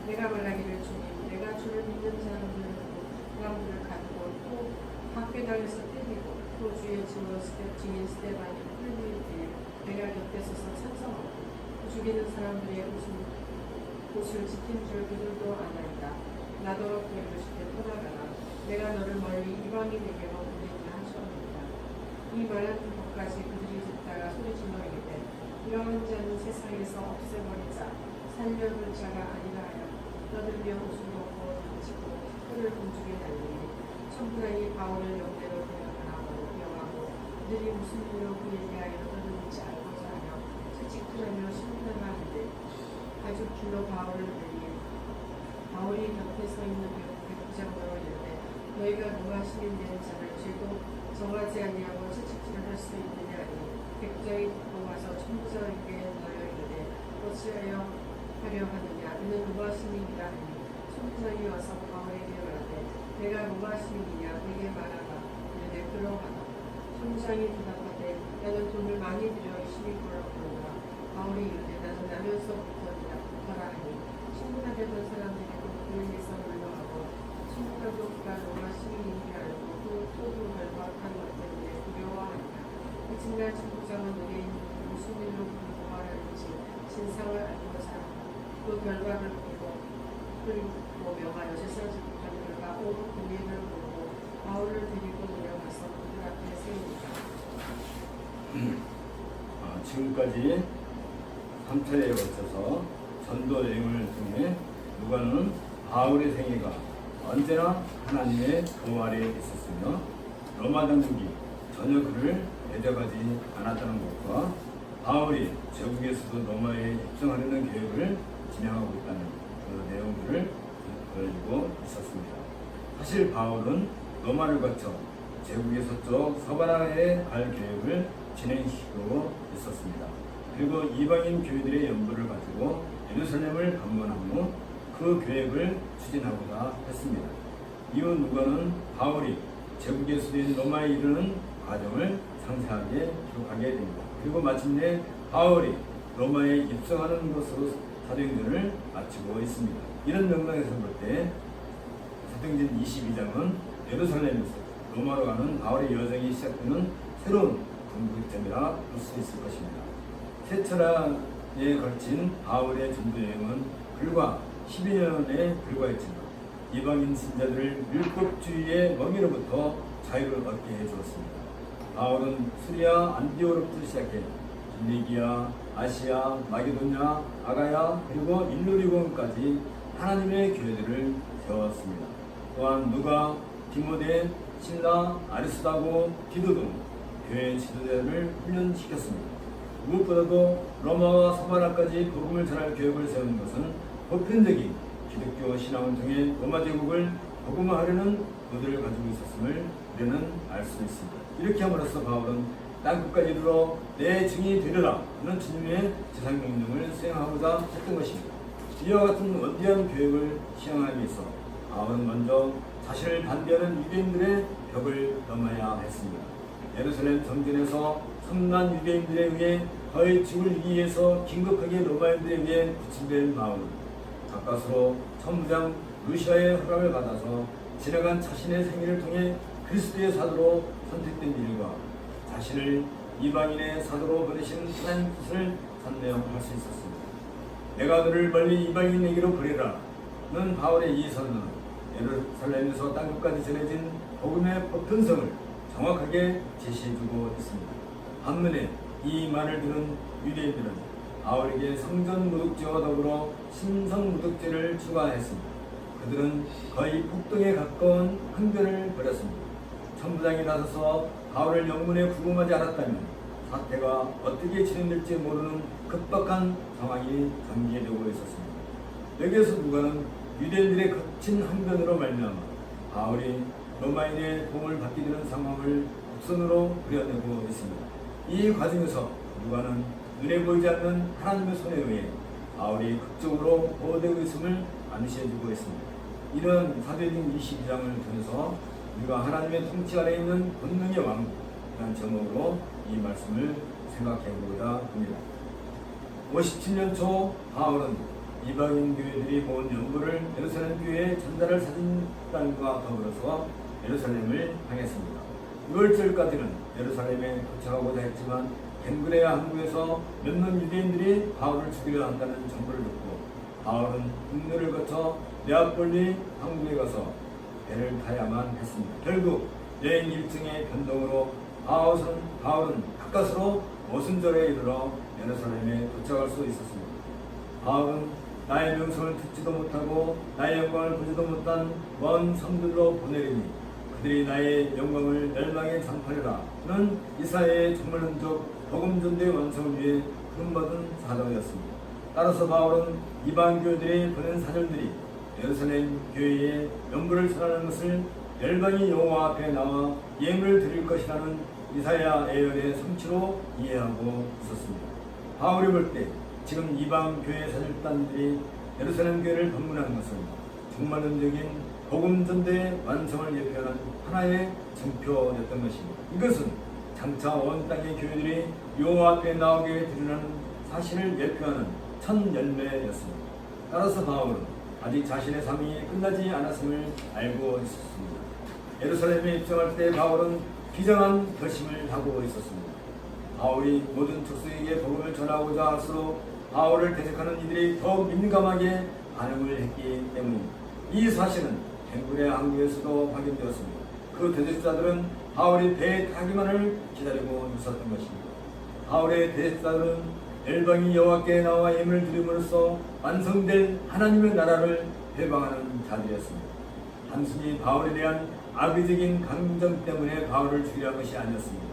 내가 말하기를 주님 내가 주를 믿는 사람들을 가두고 또 학교당에서 때리고 또 주의 증인 스데반이 풀릴 때에 내가 곁에 서서 찬성하고 죽이는 사람들의 옷을 지킨 줄 그들도 아나이다. 나더러 그에게 떠나가라. 내가 너를 멀리 이방인에게로 보내리라 하셨습니다. 이 말한 것까지 그들이 듣다가 소리질러 이르되 이러한 자는 세상에서 없애버리자. 살려둘 자가 아니라 하여 너들며 옷을 벗고 던지고 혀를 공중에 달리니 천부장이 바울을 영대로 데려가라고 명하고 그들이 무슨 일로 그에 대하여 떠드는지 알고자 하여 채찍질하며 신문을 하는데 가죽 줄로 바울을 매니 바울이 곁에 서 있는 백부장으로 이르되 너희가 누가 시민되는 자를 죄도 정하지 아니하고 채찍질을 할 수 있느냐 하니 백부장이 듣고 와서 천부장에게 너여 이르되 어찌하여 하려 하느냐. 이는 로마 시민이라 하니 천부장이 와서 바울에게 말하되 내가 로마 시민이냐 내게 말하라. 이르되 그러하다. 천부장이 대답하되 나는 돈을 많이 들여 12불을 벌노라. 바울이 이르되 나는 나면서부터라 하니 신문하려던 사람들이 그에게서 물러가고 천부장도 그가 로마 시민인 줄 알고 그 또도 결박한 것 때문에 두려워하니라. 이튿날 천부장은 의뢰인 무슨 일로 고발하는지 진상을 알고자 하고 그 결과를 그리고 명하여 제사장 장들과 오후 공예를 보고 바울을 데리고 내려가서 그들 앞에 세우니라. 지금까지 3차례에 걸쳐서 전도 여행을 통해 누가는 바울의 생애가 언제나 하나님의 보호 아래에 있었으며 로마 당국이 전혀 그를 대적하지 않았다는 것과 바울이 제국에서도 로마에 입성하려는 계획을 진행하고 있다는 그 내용들을 보여주고 있었습니다. 사실 바울은 로마를 거쳐 제국에서 쪽 서바나에 갈 계획을 진행시키고 있었습니다. 그리고 이방인 교회들의 연부를 가지고 예루살렘을 방문한 후 그 계획을 추진하고자 했습니다. 이후 누가는 바울이 제국의 수도인 로마에 이르는 과정을 상세하게 기록하게 됩니다. 그리고 마침내 바울이 로마에 입성하는 것으로 사도행전을 마치고 있습니다. 이런 맥락에서 볼 때 사도행전 22장은 예루살렘에서 로마로 가는 바울의 여정이 시작되는 새로운 분기점이라 볼 수 있을 것입니다. 세 차례에 걸친 바울의 전도 여행은 불과 12년에 불과했지만 이방인 신자들을 율법주의의 멍에로부터 자유를 얻게 해주었습니다. 바울은 수리아 안디오로부터 시작해 빌리기아, 아시아, 마게도냐, 아가야 그리고 일루리곤까지 하나님의 교회들을 세웠습니다. 또한 누가, 디모데, 신라, 아리스다고, 디도 등 교회 지도자를 훈련시켰습니다. 무엇보다도 로마와 서바나까지 복음을 전할 교육을 세우는 것은 보편적인 기독교 신앙을 통해 로마 제국을 복음화하려는 의도를 가지고 있었음을 우리는 알 수 있습니다. 이렇게 함으로써 바울은 땅끝까지 이르러 내 증인이 되리라 하는 주님의 제상 명령을 수행하고자 했던 것입니다. 이와 같은 원대한 교육을 시행하기 위해서 바울은 먼저 자신을 반대하는 유대인들의 벽을 넘어야 했습니다. 예루살렘 성전에서 성난 유대인들에 의해 거의 죽을 이기 위해서 긴급하게 로마인들에 의해 구출된 바울은 가까스로 천부장 루시아의 허락을 받아서 지나간 자신의 생애를 통해 그리스도의 사도로 선택된 일과 자신을 이방인의 사도로 보내신 하나님 뜻을 선명할 수 있었습니다. 내가 너를 멀리 이방인에게로 보내라는 바울의 이 선언은 예루살렘에서 땅끝까지 전해진 복음의 보편성을 정확하게 제시해주고 있습니다. 반면에 이 말을 들은 유대인들은 바울에게 성전 모독죄와 더불어 신성 모독죄를 추가했습니다. 그들은 거의 폭동에 가까운 항변을 벌였습니다. 천부장이 나서서 바울을 영문에 구금하지 않았다면 사태가 어떻게 진행될지 모르는 급박한 상황이 전개되고 있었습니다. 여기에서 누가는 유대인들의 거친 항변으로 말미암아 바울이 로마인의 도움을 받게 되는 상황을 곡선으로 그려내고 있습니다. 이 과정에서 누가는 눈에 보이지 않는 하나님의 손에 의해 바울이 극적으로 보호되고 있음을 암시해주고 있습니다. 이는 사도행전 22장을 통해서 우리가 하나님의 통치 아래 있는 권능의 왕국이라는 제목으로 이 말씀을 생각해보고자 합니다. 57년 초 바울은 이방인 교회들이 모은 연구를 예루살렘 교회에 전달할 사진단과 더불어서 예루살렘을 향했습니다. 6월절까지는 예루살렘에 도착하고자 했지만 겐그레아 항구에서 몇몇 유대인들이 바울을 죽이려 한다는 정보를 듣고 바울은 국내를 거쳐 네아폴리 항구에 가서 배를 타야만 했습니다. 결국 여행 일정의 변동으로 바울은 가까스로 오순절에 이르러 예루살렘에 도착할 수 있었습니다. 바울은 나의 명성을 듣지도 못하고 나의 영광을 보지도 못한 먼 성들로 보내리니 그들이 나의 영광을 멸망에 장파리라는 이사야의 정말론적 복음 전도의 완성을 위해 부름받은 사도였습니다. 따라서 바울은 이방 교회들이 보낸 사절들이 예루살렘 교회에 연부를 전하는 것을 열방이 여호와 앞에 나와 예물을 드릴 것이라는 이사야 예언의 성취로 이해하고 있었습니다. 바울이 볼 때 지금 이방 교회 사절단들이 예루살렘 교회를 방문한 것은 종말론적인 복음 전도의 완성을 예표하는 하나의 증표였던 것입니다. 이것은 장차 온 땅의 교회들이 여호와 앞에 나오게 되는 사실을 예표하는 첫 열매였습니다. 따라서 바울은 아직 자신의 삶이 끝나지 않았음을 알고 있었습니다. 예루살렘에 입성할 때 바울은 비장한 결심을 하고 있었습니다. 바울이 모든 족속에게 복음을 전하고자 할수록 바울을 대적하는 이들이 더욱 민감하게 반응을 했기 때문입니다. 이 사실은 겐그레아 항구에서도 확인되었습니다. 그 대적자들은 바울이 배에 타기만을 기다리고 있었던 것입니다. 바울의 대적자들은 열방이 여호와께 나와 예물을 드림으로써 완성될 하나님의 나라를 회방하는 자들이었습니다. 단순히 바울에 대한 악의적인 감정 때문에 바울을 죽이려 한 것이 아니었습니다.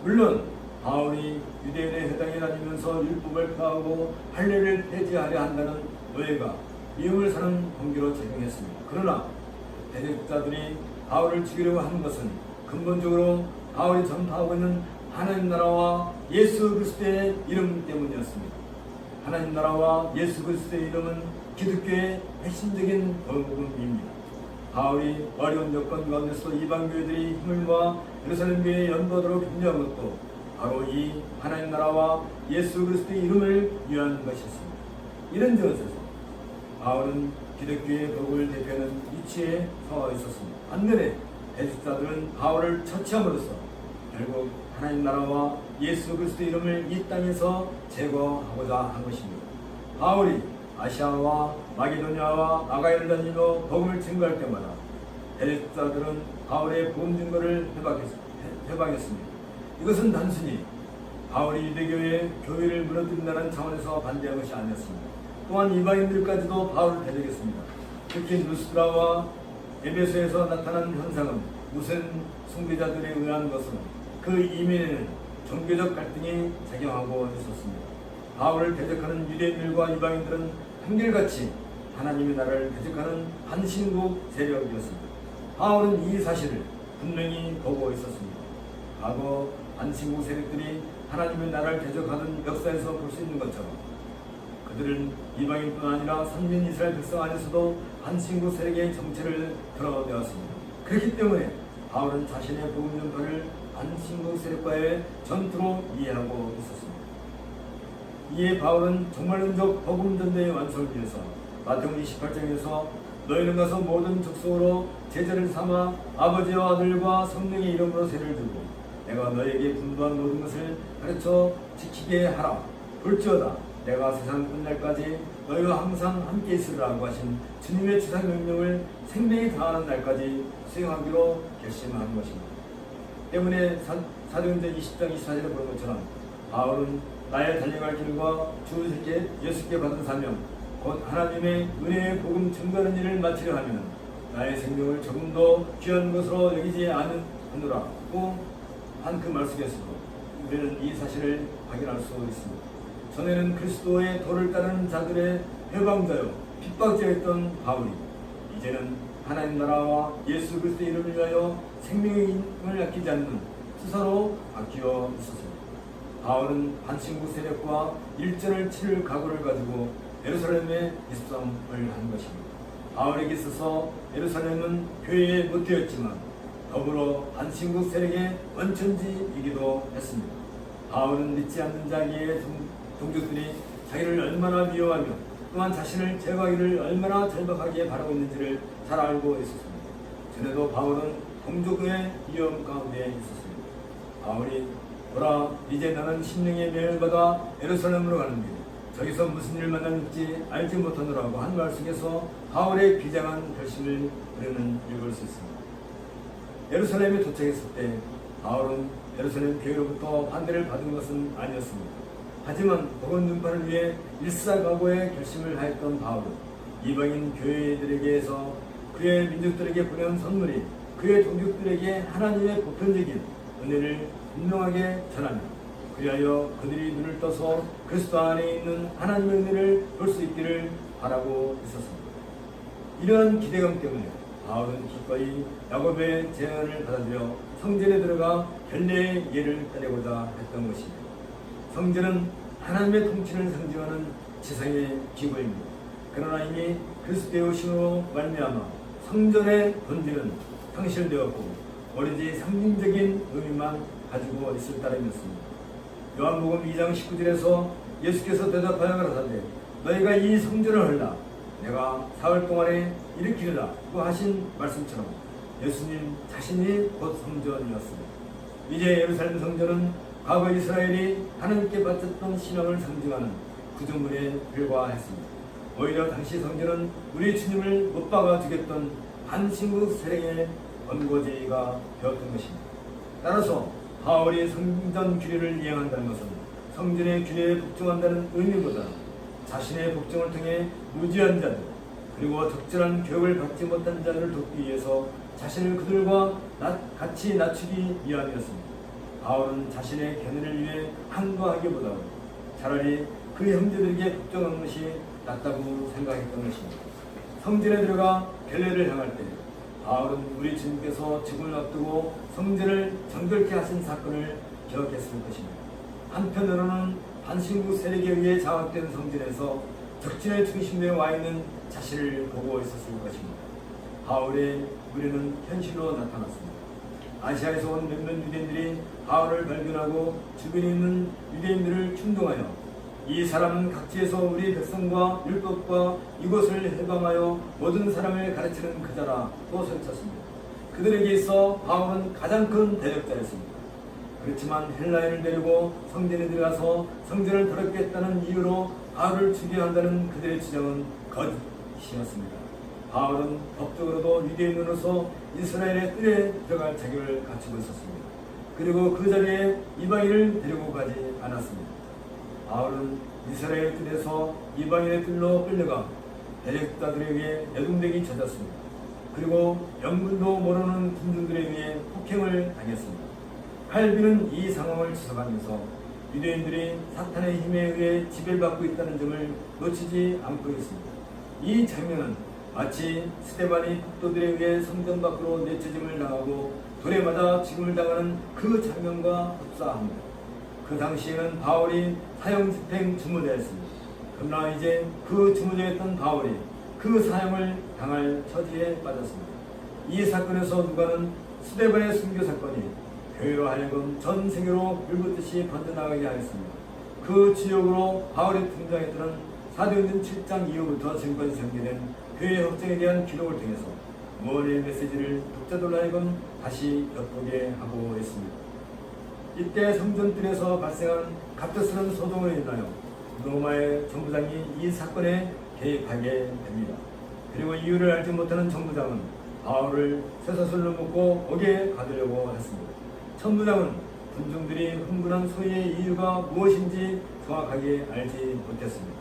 물론 바울이 유대인의 회당에 다니면서 율법을 폐하고 할례를 폐지하려 한다는 오해가 미움을 사는 공기로 작용했습니다. 그러나 대적자들이 바울을 죽이려고 한 것은 근본적으로 바울이 전파하고 있는 하나님 나라와 예수 그리스도의 이름 때문이었습니다. 하나님 나라와 예수 그리스도의 이름은 기독교의 핵심적인 복음입니다. 바울이 어려운 여건 가운데서 이방 교회들이 힘을 모아 예루살렘 교회에 연도하도록 격려한 것도 바로 이 하나님 나라와 예수 그리스도의 이름을 위한 것이었습니다. 이런 점에서 바울은 기독교의 복음을 대표하는 위치에 서 있었습니다. 반면에 대적자들은 바울을 처치함으로써 결국 하나님 나라와 예수 그리스도의 이름을 이 땅에서 제거하고자 한 것입니다. 바울이 아시아와 마게도냐와 아가야를 다니며 복음을 증거할 때마다 대적자들은 바울의 복음 증거를 회방했습니다. 이것은 단순히 바울이 유대교의 교회를 무너뜨린다는 차원에서 반대한 것이 아니었습니다. 또한 이방인들까지도 바울을 대적했습니다. 특히 루스드라와 에베소에서 나타난 현상은 무슨 숭배자들에 의한 것은 그 이면에는 종교적 갈등이 작용하고 있었습니다. 바울을 대적하는 유대인들과 이방인들은 한결같이 하나님의 나라를 대적하는 반신국 세력이었습니다. 바울은 이 사실을 분명히 보고 있었습니다. 과거 반신국 세력들이 하나님의 나라를 대적하던 역사에서 볼 수 있는 것처럼 그들은 이방인뿐 아니라 선민 이스라엘 백성 안에서도 반신국 세력의 정체를 드러내었습니다. 그렇기 때문에 바울은 자신의 복음 전파를 반신국 세력과의 전투로 이해하고 있었습니다. 이에 바울은 종말론적 복음 전도의 완성을 위해서 마태복음 28장에서 너희는 가서 모든 족속으로 제자를 삼아 아버지와 아들과 성령의 이름으로 세를 주고 내가 너에게 분부한 모든 것을 가르쳐 지키게 하라. 볼지어다 내가 세상 끝날까지 너희와 항상 함께 있으리라고 하신 주님의 지상 명령을 생명이 다하는 날까지 수행하기로 결심한 것입니다. 때문에 사도행전 20장 24절에 보는 것처럼 바울은 나의 달려갈 길과 주 예수께 받은 사명 곧 하나님의 은혜의 복음 증거하는 일을 마치려 하면 나의 생명을 조금 더 귀한 것으로 여기지 않으라고 한 그 말 속에서도 우리는 이 사실을 확인할 수 있습니다. 전에는 그리스도의 도를 따르는 자들의 회방자요 핍박자였던 바울이 이제는 하나님 나라와 예수 그리스도의 이름을 위하여 생명의 힘을 아끼지 않는 수사로 바뀌어 있었습니다. 바울은 반신구 세력과 일전을 치를 각오를 가지고 예루살렘에 입성을 한 것입니다. 바울에게 있어서 예루살렘은 교회의 모태였지만 더불어 반신구 세력의 원천지이기도 했습니다. 바울은 믿지 않는 자기의 동족들이 자기를 얼마나 미워하며 또한 자신을 제거하기를 얼마나 절박하게 바라고 있는지를 잘 알고 있었습니다. 전에도 바울은 동족의 위험 가운데 있었습니다. 바울이 보라, 이제 나는 심령의 명을 받아 예루살렘으로 가는 길, 저기서 무슨 일을 만날지 알지 못하노라고 한 말 속에서 바울의 비장한 결심을 우리는 읽을 수 있습니다. 예루살렘에 도착했을 때 바울은 예루살렘 교회로부터 반대를 받은 것은 아니었습니다. 하지만 복음 눈판을 위해 일사각오의 결심을 하였던 바울은 이방인 교회들에게서 그의 민족들에게 보내온 선물이 그의 동족들에게 하나님의 보편적인 은혜를 분명하게 전하며 그리하여 그들이 눈을 떠서 그리스도 안에 있는 하나님의 은혜를 볼 수 있기를 바라고 있었습니다. 이러한 기대감 때문에 바울은 기꺼이 야곱의 제안을 받아들여 성전에 들어가 결례의 예를 따르고자 했던 것입니다. 성전은 하나님의 통치를 상징하는 지상의 기구입니다. 그러나 이미 그리스도의 오심으로 말미암아 성전의 본질은 상실되었고 오로지 상징적인 의미만 가지고 있을 따름이었습니다. 요한복음 2장 19절에서 예수께서 대답하여 가라사대 너희가 이 성전을 헐라 내가 사흘 동안에 일으키리라 고 하신 말씀처럼 예수님 자신이 곧 성전이었습니다. 이제 예루살렘 성전은 과거 이스라엘이 하나님께 바쳤던 신앙을 상징하는 구조물에 불과했습니다. 오히려 당시 성전은 우리 주님을 못 박아 죽였던 반신구 세력의 원고지가 되었던 것입니다. 따라서 바울이 성전 규례를 이행한다는 것은 성전의 규례에 복종한다는 의미보다 자신의 복종을 통해 무지한 자들 그리고 적절한 교육을 받지 못한 자들을 돕기 위해서 자신을 그들과 같이 낮추기 위함이었습니다. 바울은 자신의 견해를 위해 항거하기보다 차라리 그 형제들에게 복종하는 것이 낫다고 생각했던 것입니다. 성전에 들어가 결례를 향할 때 바울은 우리 주님께서 죽음을 앞두고 성전을 정결케 하신 사건을 기억했을 것입니다. 한편으로는 반신구 세력에 의해 장악된 성전에서 적진의 중심에 와 있는 자신을 보고 있었을 것입니다. 바울의 무리는 현실로 나타났습니다. 아시아에서 온 몇몇 유대인들이 바울을 발견하고 주변에 있는 유대인들을 충동하여 이 사람은 각지에서 우리 백성과 율법과 이것을 해방하여 모든 사람을 가르치는 그자라 또 소리쳤습니다. 그들에게 있어 바울은 가장 큰 대적자였습니다. 그렇지만 헬라인을 데리고 성전에 들어가서 성전을 더럽게 했다는 이유로 바울을 죽여야 한다는 그들의 주장은 거짓이었습니다. 바울은 법적으로도 유대인으로서 이스라엘의 뜰에 들어갈 자격을 갖추고 있었습니다. 그리고 그 자리에 이방인을 데리고 가지 않았습니다. 바울은 이스라엘 뜰에서 이방인의 뜰로 끌려가 대적자들에 의해 여동되기 젖었습니다. 그리고 영문도 모르는 군중들에 의해 폭행을 당했습니다. 칼빈은 이 상황을 지적하면서 유대인들이 사탄의 힘에 의해 지배받고 있다는 점을 놓치지 않고 있습니다. 이 장면은 마치 스데반이 폭도들에 의해 성전 밖으로 내쳐짐을 당하고 돌에 맞아 죽음을 당하는 그 장면과 흡사합니다. 그 당시에는 바울이 사형집행 주무자였습니다. 그러나 이제 그 주무자였던 바울이 그 사형을 당할 처지에 빠졌습니다. 이 사건에서 누가는 스데반의 순교 사건이 교회로 하여금 전 세계로 물붓듯이 번져나가게 하였습니다. 그 지역으로 바울이 등장했던 사도행전 7장 이후부터 지금까지 전개된 교회 확장에 대한 기록을 통해서 무언의 메시지를 독자들로 하여금 다시 엿보게 하고 있습니다. 이때 성전뜰에서 발생한 갑작스러운 소동으로 인하여 로마의 정부장이 이 사건에 개입하게 됩니다. 그리고 이유를 알지 못하는 정부장은 바울을 쇠사슬로 묶고 옥에 가두려고 했습니다. 천부장은 군중들이 흥분한 소위의 이유가 무엇인지 정확하게 알지 못했습니다.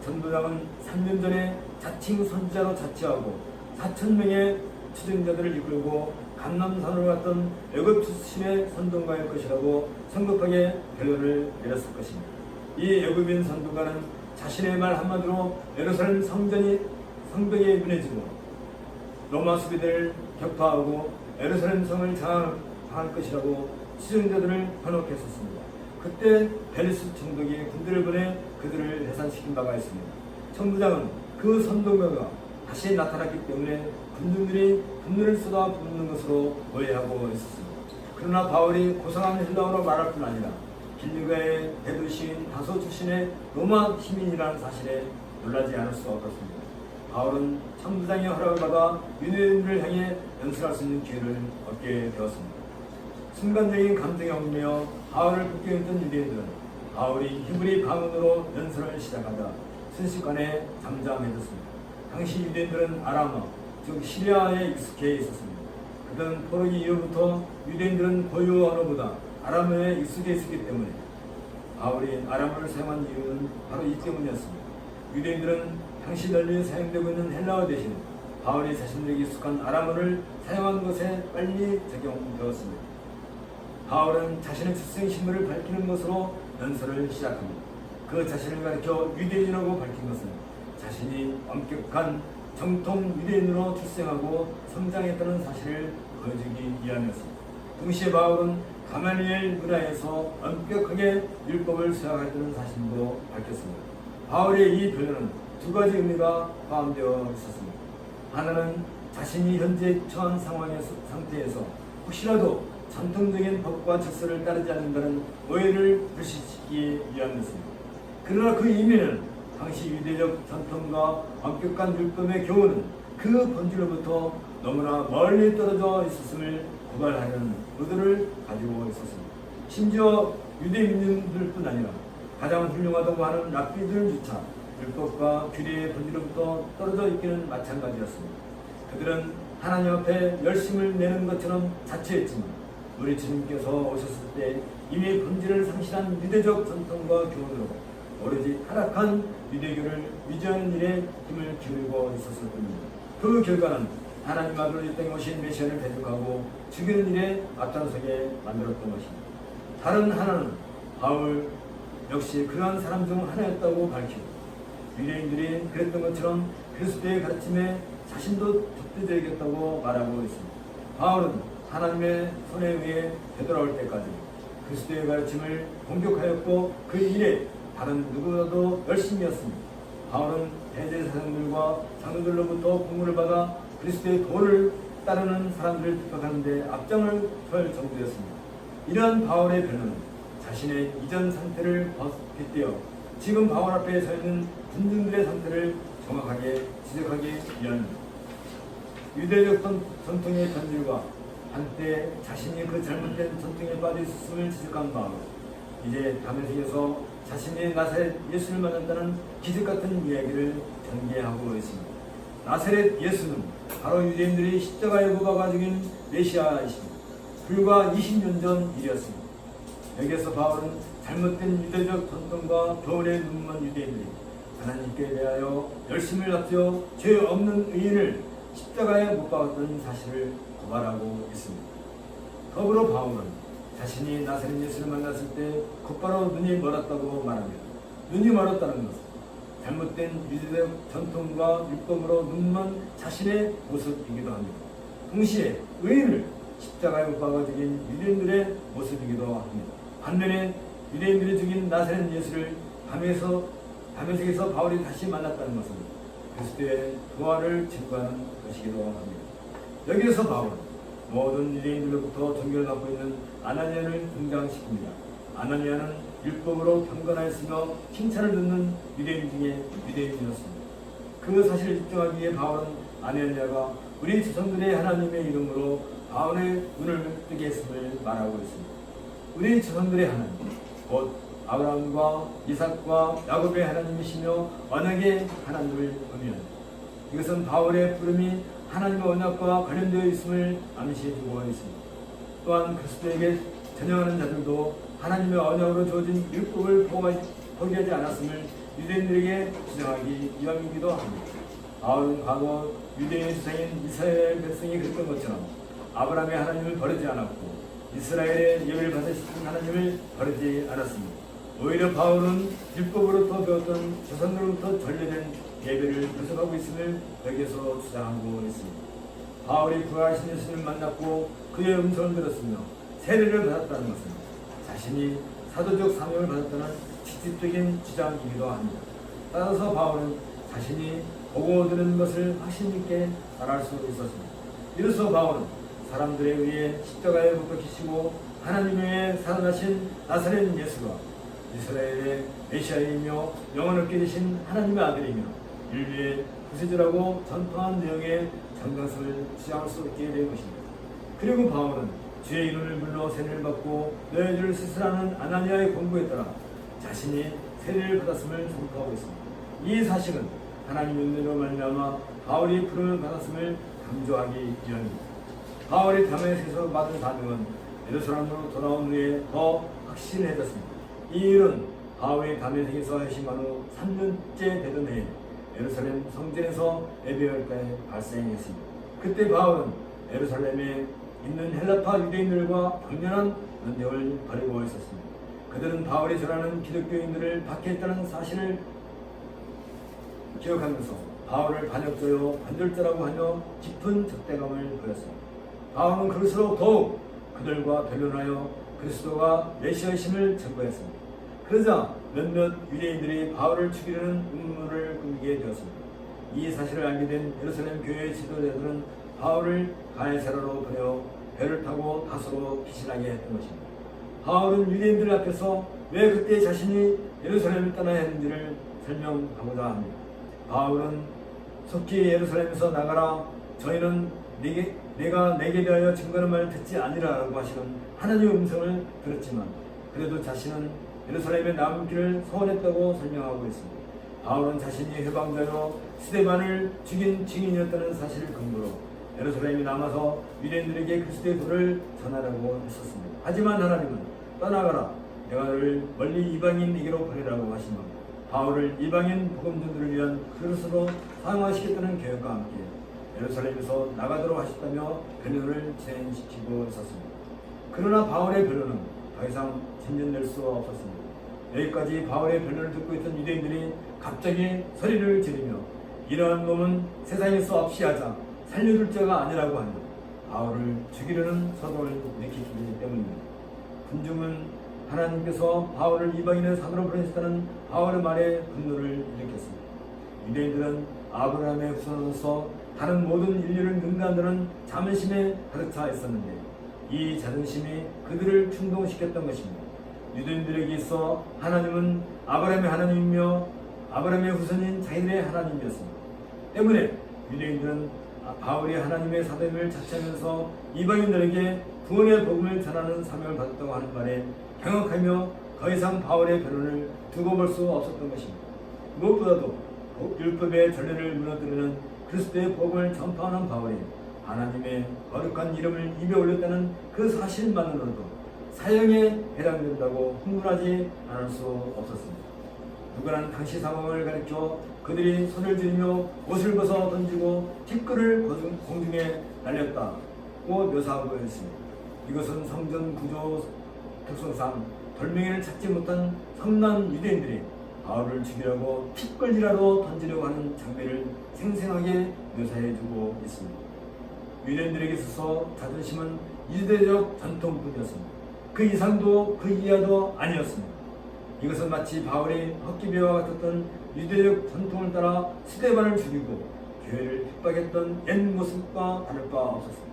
천부장은 3년 전에 자칭 선지자로 자처하고 4,000명의 추종자들을 이끌고 감남산으로 갔던 애굽 출신의 선동가일 것이라고 성급하게 결론을 내렸을 것입니다. 이 애굽인 선동가는 자신의 말 한마디로 예루살렘 성전이 성벽에 문해지고 로마 수비대를 격파하고 예루살렘 성을 장악할 것이라고 추정자들을 현혹했었습니다. 그때 벨리스 총독이 군대를 보내 그들을 해산시킨 바가 있습니다. 천부장은 그 선동가가 다시 나타났기 때문에 군중들이 분노를 쏟아붓는 것으로 오해하고 있었습니다. 그러나 바울이 고상한 헬라어로 말할 뿐 아니라 빌리가의 대도시인 다소 출신의 로마 시민이라는 사실에 놀라지 않을 수 없었습니다. 바울은 천부장의 허락을 받아 유대인들을 향해 연설할 수 있는 기회를 얻게 되었습니다. 순간적인 감정에 얽매여 바울을 북경했던 유대인들은 바울이 히브리 방언으로 연설을 시작하자 순식간에 잠잠해졌습니다. 당시 유대인들은 아람어, 즉 시리아에 익숙해 있었습니다. 그들은 포로기 이후부터 유대인들은 고유 언어보다 아람어에 익숙해 있었기 때문에 바울이 아람어를 사용한 이유는 바로 이 때문이었습니다. 유대인들은 당시 널리 사용되고 있는 헬라어 대신 바울이 자신들에게 익숙한 아람어를 사용한 것에 빨리 적용되었습니다. 바울은 자신의 출생 신분을 밝히는 것으로 연설을 시작합니다. 그 자신을 가리켜 유대인이라고 밝힌 것은 자신이 엄격한 정통 유대인으로 출생하고 성장했다는 사실을 보여주기 위함이었습니다. 동시에 바울은 가말리엘 문화에서 엄격하게 율법을 수행했다는 사실도 밝혔습니다. 바울의 이 표현은 두 가지 의미가 포함되어 있었습니다. 하나는 자신이 현재 처한 상태에서 혹시라도 전통적인 법과 질서를 따르지 않는다는 오해를 불식시키기 위함이었습니다. 그러나 그 의미는 당시 유대적 전통과 엄격한 율법의 교훈은 그 본질로부터 너무나 멀리 떨어져 있었음을 고발하는 의도를 가지고 있었습니다. 심지어 유대 민중들뿐 아니라 가장 훌륭하다고 하는 랍비들조차 율법과 규례의 본질로부터 떨어져 있기는 마찬가지였습니다. 그들은 하나님 앞에 열심을 내는 것처럼 자처했지만 우리 주님께서 오셨을 때 이미 본질을 상실한 유대적 전통과 교훈으로 오로지 타락한 유대교를 위조하는 일에 힘을 기울이고 있었을 뿐입니다. 그 결과는 하나님 아들로 이 땅에 오신 메시아를 대적하고 죽이는 일에 앞장서게 만들었던 것입니다. 다른 하나는 바울 역시 그러한 사람 중 하나였다고 밝히고 유대인들이 그랬던 것처럼 그리스도의 가르침에 자신도 적대적이었다고 말하고 있습니다. 바울은 하나님의 손에 의해 되돌아올 때까지 그리스도의 가르침을 공격하였고 그 일에 다른 누구라도 열심이었습니다. 바울은 대제사장들과 장로들로부터 공문을 받아 그리스도의 도를 따르는 사람들을 핍박하는 데 앞장을 설 정도였습니다. 이러한 바울의 변호는 자신의 이전 상태를 빗대어 지금 바울 앞에 서 있는 군중들의 상태를 정확하게 지적하기 위함입니다. 유대적 전통의 변질과 한때 자신이 그 잘못된 전통에 빠져 있었음을 지적한 바울, 이제 다메섹에서 자신이 나사렛 예수를 만났다는 기적 같은 이야기를 전개하고 있습니다. 나사렛 예수는 바로 유대인들이 십자가에 못 박아 죽인 메시아이십니다. 불과 20년 전 일이었습니다. 여기에서 바울은 잘못된 유대적 전통과 교훈에 눈먼 유대인들이 하나님께 대하여 열심을 앞세워 죄 없는 의인을 십자가에 못 박았던 사실을 고발하고 있습니다. 더불어 바울은 자신이 나사렛 예수를 만났을 때 곧바로 눈이 멀었다고 말합니다. 눈이 멀었다는 것은 잘못된 유대적 전통과 율법으로 눈먼 자신의 모습이기도 합니다. 동시에 의인을 십자가에 못 박아 죽인 유대인들의 모습이기도 합니다. 반면에 유대인들이 죽인 나사렛 예수를 다메섹에서 바울이 다시 만났다는 것은 그리스도의 부활을 증거하는 것이기도 합니다. 여기에서 바울은 모든 유대인들로부터 존경을 받고 있는 아나니아를 등장시킵니다. 아나니아는 율법으로 경건하였으며 칭찬을 듣는 유대인 중에 유대인이었습니다. 그 사실을 입증하기 위해 바울은 아나니아가 우리 조상들의 하나님의 이름으로 바울의 눈을 뜨게 했음을 말하고 있습니다. 우리 조상들의 하나님, 곧 아브라함과 이삭과 야곱의 하나님이시며 언약의 하나님을 의미합니다. 이것은 바울의 부름이 하나님의 언약과 관련되어 있음을 암시해주고 있습니다. 또한 그리스도에게 전향하는 자들도 하나님의 언약으로 주어진 율법을 포기하지 않았음을 유대인들에게 주장하기 위함이기도 합니다. 바울은 과거 유대인의 조상인 이스라엘 백성이 그랬던 것처럼 아브라함의 하나님을 버리지 않았고 이스라엘의 예배를 받으신 하나님을 버리지 않았습니다. 오히려 바울은 율법으로부터 배웠던 조상들로부터 전려된 예배를 구속하고 있음을 여기서 주장하고 있습니다. 바울이 부활하신 예수님을 만났고 그의 음성을 들었으며 세례를 받았다는 것은 자신이 사도적 사명을 받았다는 직접적인 주장이기도 합니다. 따라서 바울은 자신이 보고 들은 것을 확신 있게 말할 수 있었습니다. 이로써 바울은 사람들에 의해 십자가에 못 박히시고 하나님에 의해 살아나신 나사렛 예수가 이스라엘의 메시아이며 영원을 얻게 되신 하나님의 아들이며 인류의 구세주라고 전파한 내용의 정당성을 주장할 수 있게 된 것입니다. 그리고 바울은 주의 이름을 불러 세례를 받고 너희들을 스스라는 아나니아의 권고에 따라 자신이 세례를 받았음을 선포하고 있습니다. 이 사실은 하나님의 은혜로 말미암아 바울이 부름을 받았음을 강조하기 위함입니다. 바울이 다메섹에서 받은 사명은 예루살렘으로 돌아온 후에 더 확실해졌습니다. 이 일은 바울이 다메섹에서 회심한 후 3년째 되던 해에 예루살렘 성전에서 예배할 때 발생했습니다. 그때 바울은 예루살렘에 있는 헬라파 유대인들과 강렬한 논쟁을 벌이고 있었습니다. 그들은 바울이 전하는 기독교인들을 박해했다는 사실을 기억하면서 바울을 반역자요 반절자라고 하며 깊은 적대감을 보였습니다. 바울은 그럴수록 더욱 그들과 변론하여 그리스도가 메시아이심을 증거했습니다. 그러자 몇몇 유대인들이 바울을 죽이려는 음모를 꾸미게 되었습니다. 이 사실을 알게 된 예루살렘 교회 지도자들은 바울을 가이사라로 보내 배를 타고 다소로 피신하게 했던 것입니다. 바울은 유대인들 앞에서 왜 그때 자신이 예루살렘을 떠나야 했는지를 설명하고자 합니다. 바울은 속히 예루살렘에서 나가라, 저희는 내가 내게 대하여 증거하는 말을 듣지 아니라라고 하시는 하나님의 음성을 들었지만 그래도 자신은 예루살렘에 남기를 소원했다고 설명하고 있습니다. 바울은 자신이 해방자로 스데반을 죽인 증인이었다는 사실을 근거로 예루살렘에 남아서 유대인들에게 그리스도의 도를 전하라고 했었습니다. 하지만 하나님은 떠나가라, 내가 너를 멀리 이방인에게로 보내라고 하신 것, 바울을 이방인 복음전도를 위한 그릇으로 사용하시겠다는 계획과 함께 예루살렘에서 나가도록 하셨다며 변론을 진행시키고 있었습니다. 그러나 바울의 변론은 더 이상 진전될 수 없었습니다. 여기까지 바울의 변론을 듣고 있던 유대인들이 갑자기 소리를 지르며 이러한 놈은 세상에서 없이 하자, 살려줄 자가 아니라고 하며 바울을 죽이려는 서동을 일으키기 때문입니다. 군중은 하나님께서 바울을 이방인의 산으로 보내셨다는 바울의 말에 분노를 일으켰습니다. 유대인들은 아브라함의 후손으로서 다른 모든 인류를 능가한다는 자존심에 가득 차 있었는데 이 자존심이 그들을 충동시켰던 것입니다. 유대인들에게 있어 하나님은 아브라함의 하나님이며 아브라함의 후손인 자기들의 하나님이었습니다. 때문에 유대인들은 바울이 하나님의 사도임을 자처하면서 이방인들에게 구원의 복음을 전하는 사명을 받았다고 하는 말에 경악하며 더 이상 바울의 변론을 두고 볼 수 없었던 것입니다. 무엇보다도 율법의 전례를 무너뜨리는 그리스도의 복음을 전파하는 바울이 하나님의 거룩한 이름을 입에 올렸다는 그 사실만으로도 사형에 해당된다고 흥분하지 않을 수 없었습니다. 누구는 당시 상황을 가리켜 그들이 손을 들이며 옷을 벗어 던지고 티끌을 공중에 날렸다고 묘사하고 있습니다. 이것은 성전 구조 특성상 돌멩이를 찾지 못한 성난 유대인들이 바울을 죽이려고 티끌이라도 던지려고 하는 장면을 생생하게 묘사해주고 있습니다. 유대인들에게 있어서 자존심은 유대적 전통뿐이었습니다. 그 이상도 그 이하도 아니었습니다. 이것은 마치 바울이 헛기배와 같았던 유대적 전통을 따라 스데반을 죽이고 교회를 핍박했던 옛 모습과 다를 바 없었습니다.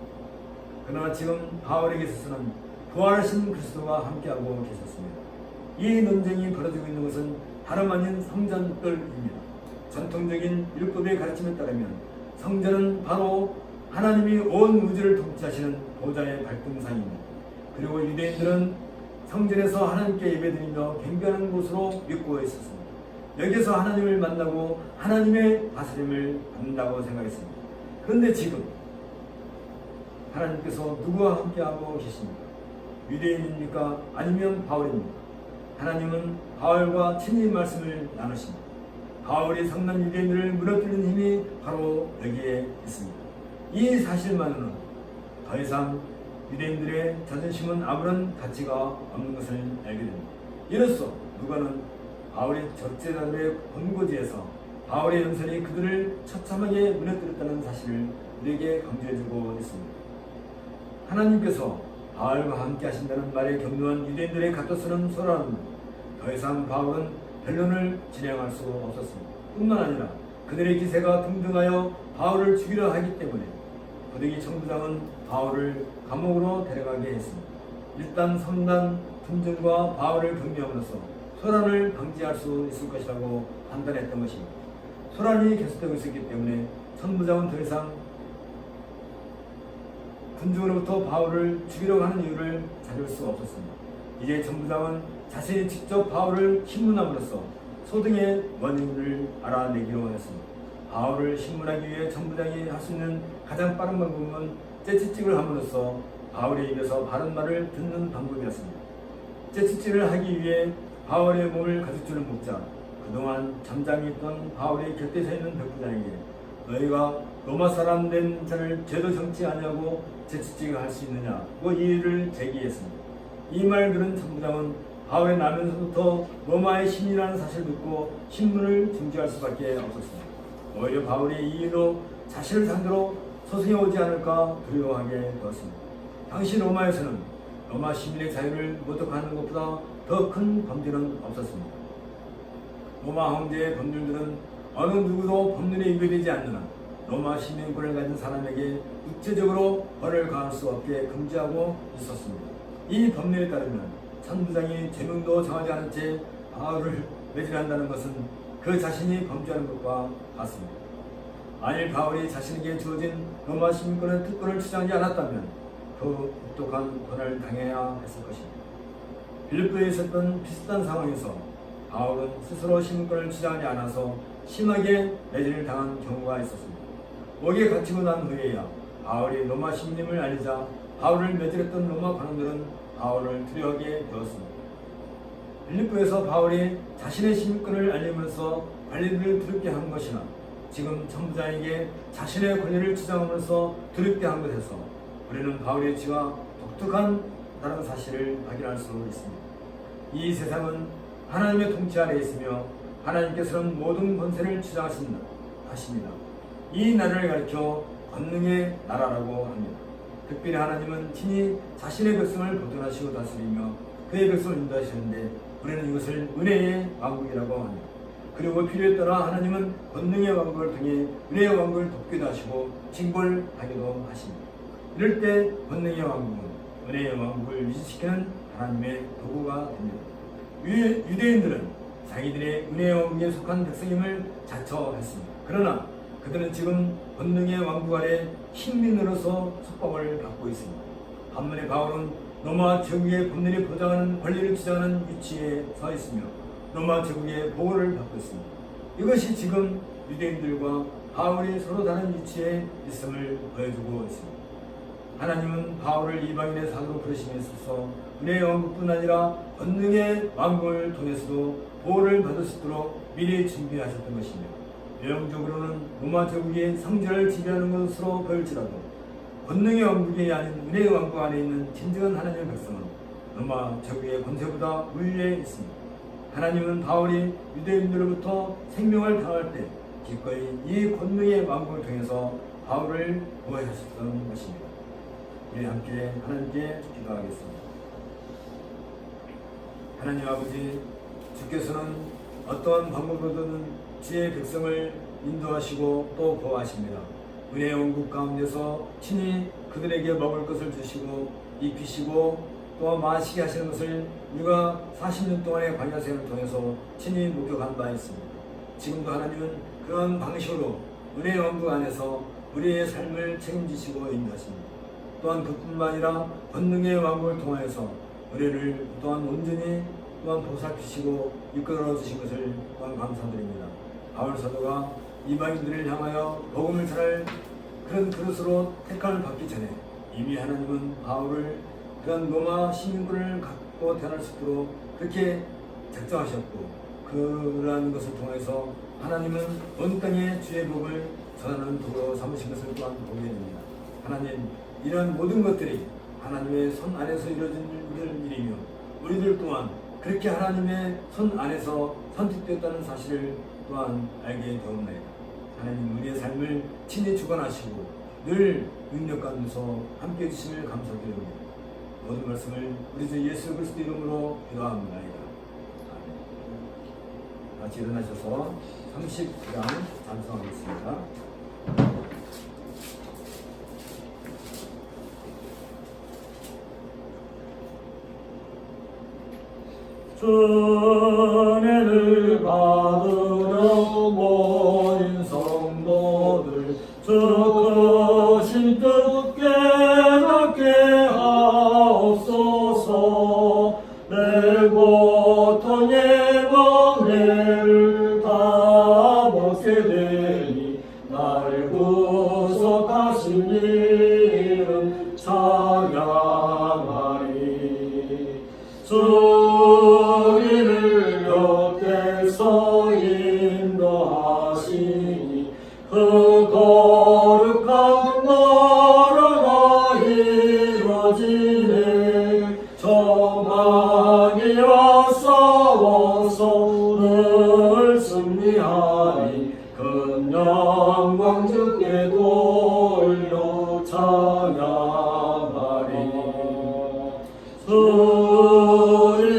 그러나 지금 바울에게 있어서는 부활하신 그리스도와 함께하고 계셨습니다. 이 논쟁이 벌어지고 있는 것은 다름 아닌 성전뜰입니다. 전통적인 율법의 가르침에 따르면 성전은 바로 하나님이 온 우주를 통치하시는 보좌의 발등상입니다. 그리고 유대인들은 성전에서 하나님께 예배드리며 경배하는 곳으로 믿고 있었습니다. 여기서 하나님을 만나고 하나님의 다스림을 받는다고 생각했습니다. 그런데 지금 하나님께서 누구와 함께하고 계십니까? 유대인입니까? 아니면 바울입니까? 하나님은 바울과 친히 말씀을 나누십니다. 바울이 성난 유대인들을 무너뜨리는 힘이 바로 여기에 있습니다. 이 사실만으로는 더 이상 유대인들의 자존심은 아무런 가치가 없는 것을 알게 됩니다. 이로써 누가는 바울이 적재자들의 본고지에서 바울의 연설이 그들을 처참하게 무너뜨렸다는 사실을 우리에게 강조해주고 있습니다. 하나님께서 바울과 함께 하신다는 말에 격려한 유대인들의 겉옷은 소란합니다. 더 이상 바울은 변론을 진행할 수 없었습니다. 뿐만 아니라 그들의 기세가 등등하여 바울을 죽이려 하기 때문에 부득이 청부장은 바울을 감옥으로 데려가게 했습니다. 일단 성난 분쟁과 바울을 격려함으로써 소란을 방지할 수 있을 것이라고 판단했던 것입니다. 소란이 계속되고 있었기 때문에 천부장은 더 이상 군중으로부터 바울을 죽이려고 하는 이유를 찾을 수 없었습니다. 이제 천부장은 자신이 직접 바울을 신문함으로써 소등의 원인을 알아내기로 했습니다. 바울을 신문하기 위해 천부장이 할 수 있는 가장 빠른 방법은 째치찍을 함으로써 바울의 입에서 바른 말을 듣는 방법이었습니다. 째치찍을 하기 위해 바울의 몸을 가죽줄을 묶자 그동안 잠잠히 있던 바울의 곁에 서 있는 백부장에게 너희가 로마 사람 된 자를 죄도 정치 아니하고 째치찍을 할 수 있느냐고 이의를 제기했습니다. 이 말 들은 천부장은 바울의 나면서부터 로마의 신이라는 사실을 듣고 신문을 중지할 수밖에 없었습니다. 오히려 바울의 이의로 자신을 상대로 소송이 오지 않을까 두려워하게 되었습니다. 당시 로마에서는 로마 시민의 자유를 모독하는 것보다 더 큰 범죄는 없었습니다. 로마 황제의 법률들은 어느 누구도 법률에 위배되지 않는 한 로마 시민권을 가진 사람에게 육체적으로 벌을 가할 수 없게 금지하고 있었습니다. 이 법률에 따르면 천부장이 죄명도 정하지 않은 채 바울을 매질한다는 것은 그 자신이 범죄하는 것과 같습니다. 만일 바울이 자신에게 주어진 로마 시민권의 특권을 주장하지 않았다면 그 혹독한 고난을 당해야 했을 것입니다. 빌립보에 있었던 비슷한 상황에서 바울은 스스로 시민권을 주장하지 않아서 심하게 매질을 당한 경우가 있었습니다. 옥에 갇히고 난 후에야 바울이 로마 시민임을 알리자 바울을 매질했던 로마 관원들은 바울을 두려워하게 되었습니다. 빌립보에서 바울이 자신의 시민권을 알리면서 관리들을 두렵게 한 것이나 지금 천부장에게 자신의 권리를 주장하면서 두렵게 한 것에서 우리는 바울의 지와 독특한 다른 사실을 확인할 수 있습니다. 이 세상은 하나님의 통치 아래에 있으며 하나님께서는 모든 권세를 주장하신다 하십니다. 이 나라를 가리켜 권능의 나라라고 합니다. 특별히 하나님은 친히 자신의 백성을 보존하시고 다스리며 그의 백성을 인도하시는데 우리는 이것을 은혜의 왕국이라고 합니다. 그리고 필요에 따라 하나님은 권능의 왕국을 통해 은혜의 왕국을 돕기도 하시고 징벌하기도 하십니다. 이럴 때 권능의 왕국은 은혜의 왕국을 유지시키는 하나님의 도구가 됩니다. 유대인들은 자기들의 은혜의 왕국에 속한 백성임을 자처했습니다. 그러나 그들은 지금 권능의 왕국 아래 식민으로서 속박을 받고 있습니다. 반면에 바울은 로마 제국의 법률이 보장하는 권리를 주장하는 위치에 서 있으며 로마 제국의 보호를 받고 있습니다. 이것이 지금 유대인들과 바울이 서로 다른 위치에 있음을 보여주고 있습니다. 하나님은 바울을 이방인의 사도로 부르심에 있어서 은혜의 왕국뿐 아니라 권능의 왕국을 통해서도 보호를 받을 수 있도록 미리 준비하셨던 것이며 외형적으로는 로마 제국이 성전을 지배하는 것으로 보일지라도 권능의 왕국이 아닌 은혜의 왕국 안에 있는 진정한 하나님의 백성은 로마 제국의 권세보다 우위에 있습니다. 하나님은 바울이 유대인들로부터 생명을 당할 때 기꺼이 이 권능의 왕국을 통해서 바울을 보호하셨던 것입니다. 우리 함께 하나님께 기도하겠습니다. 하나님 아버지, 주께서는 어떠한 방법으로든 주의 백성을 인도하시고 또 보호하십니다. 은혜의 왕국 가운데서 친히 그들에게 먹을 것을 주시고 입히시고 또 마시게 하시는 것을 우리가 40년 동안의 광야 생활을 통해서 친히 목격한 바 있습니다. 지금도 하나님은 그런 방식으로 은혜의 왕국 안에서 우리의 삶을 책임지시고 인도하십니다. 또한 그뿐만 아니라 권능의 왕국을 통하여서 우리를 또한 온전히 또한 보살피시고 이끌어 주신 것을 또한 감사드립니다. 바울 사도가 이방인들을 향하여 복음을 전할 그런 그릇으로 택함을 받기 전에 이미 하나님은 바울을 그런 로마 시민권을 갖고 태어날 수 있도록 그렇게 작정하셨고 그러한 것을 통해서 하나님은 온 땅에 주의 복을 전하는 도로 삼으신 것을 또한 보게 됩니다. 하나님, 이런 모든 것들이 하나님의 손 안에서 이루어진 일이며 우리들 또한 그렇게 하나님의 손 안에서 선택되었다는 사실을 또한 알게 되옵나이다. 하나님 우리의 삶을 친히 주관하시고 늘 능력 가운데서 함께 해주심을 감사드립니다. 모든 말씀을 우리 주 예수 그리스도 이름으로 기도합나이다. 아멘. 같이 일어나셔서 30장 찬송하겠습니다. 은혜를 받으려 모인 성도들 주 크신 뜻 깨닫게 하옵소서. 내 고통의 번뇌를 다 벗게 되니 날 구속하신 이름 찬양하리. 주님을 곁에서 인도하시니 그 거룩한 나라가 이루어지네. 저마귀와 싸워서 늘 승리하니 그 영광 주께 돌려 찬양하리. 주의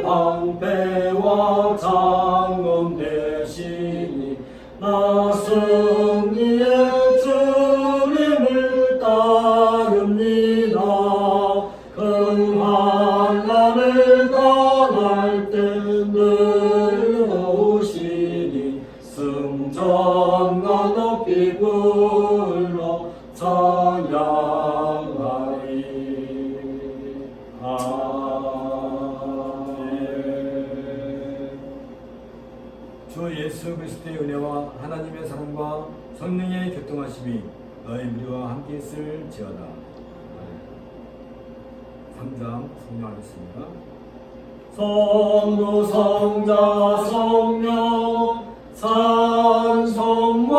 방패와 장검 되시니 나 승리의 주님을 따릅니다. 큰 환난을 당할 때 늘 오시니 승전과 높이 불러 찬양하리. 아멘. 주 예수 그리스도의 은혜와 하나님의 사랑과 성령의 교통하심이 너희 우리와 함께 있을지어다. 3장 성령하겠습니다. 성부 성자 성령 찬송과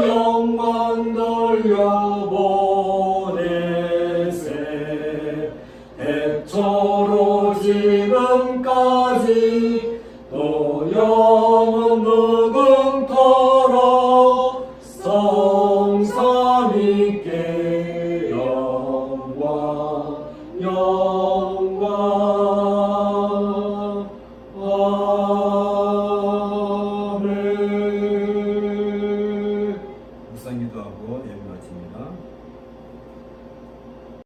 영광 돌려보내세. 태초로 지금까지 또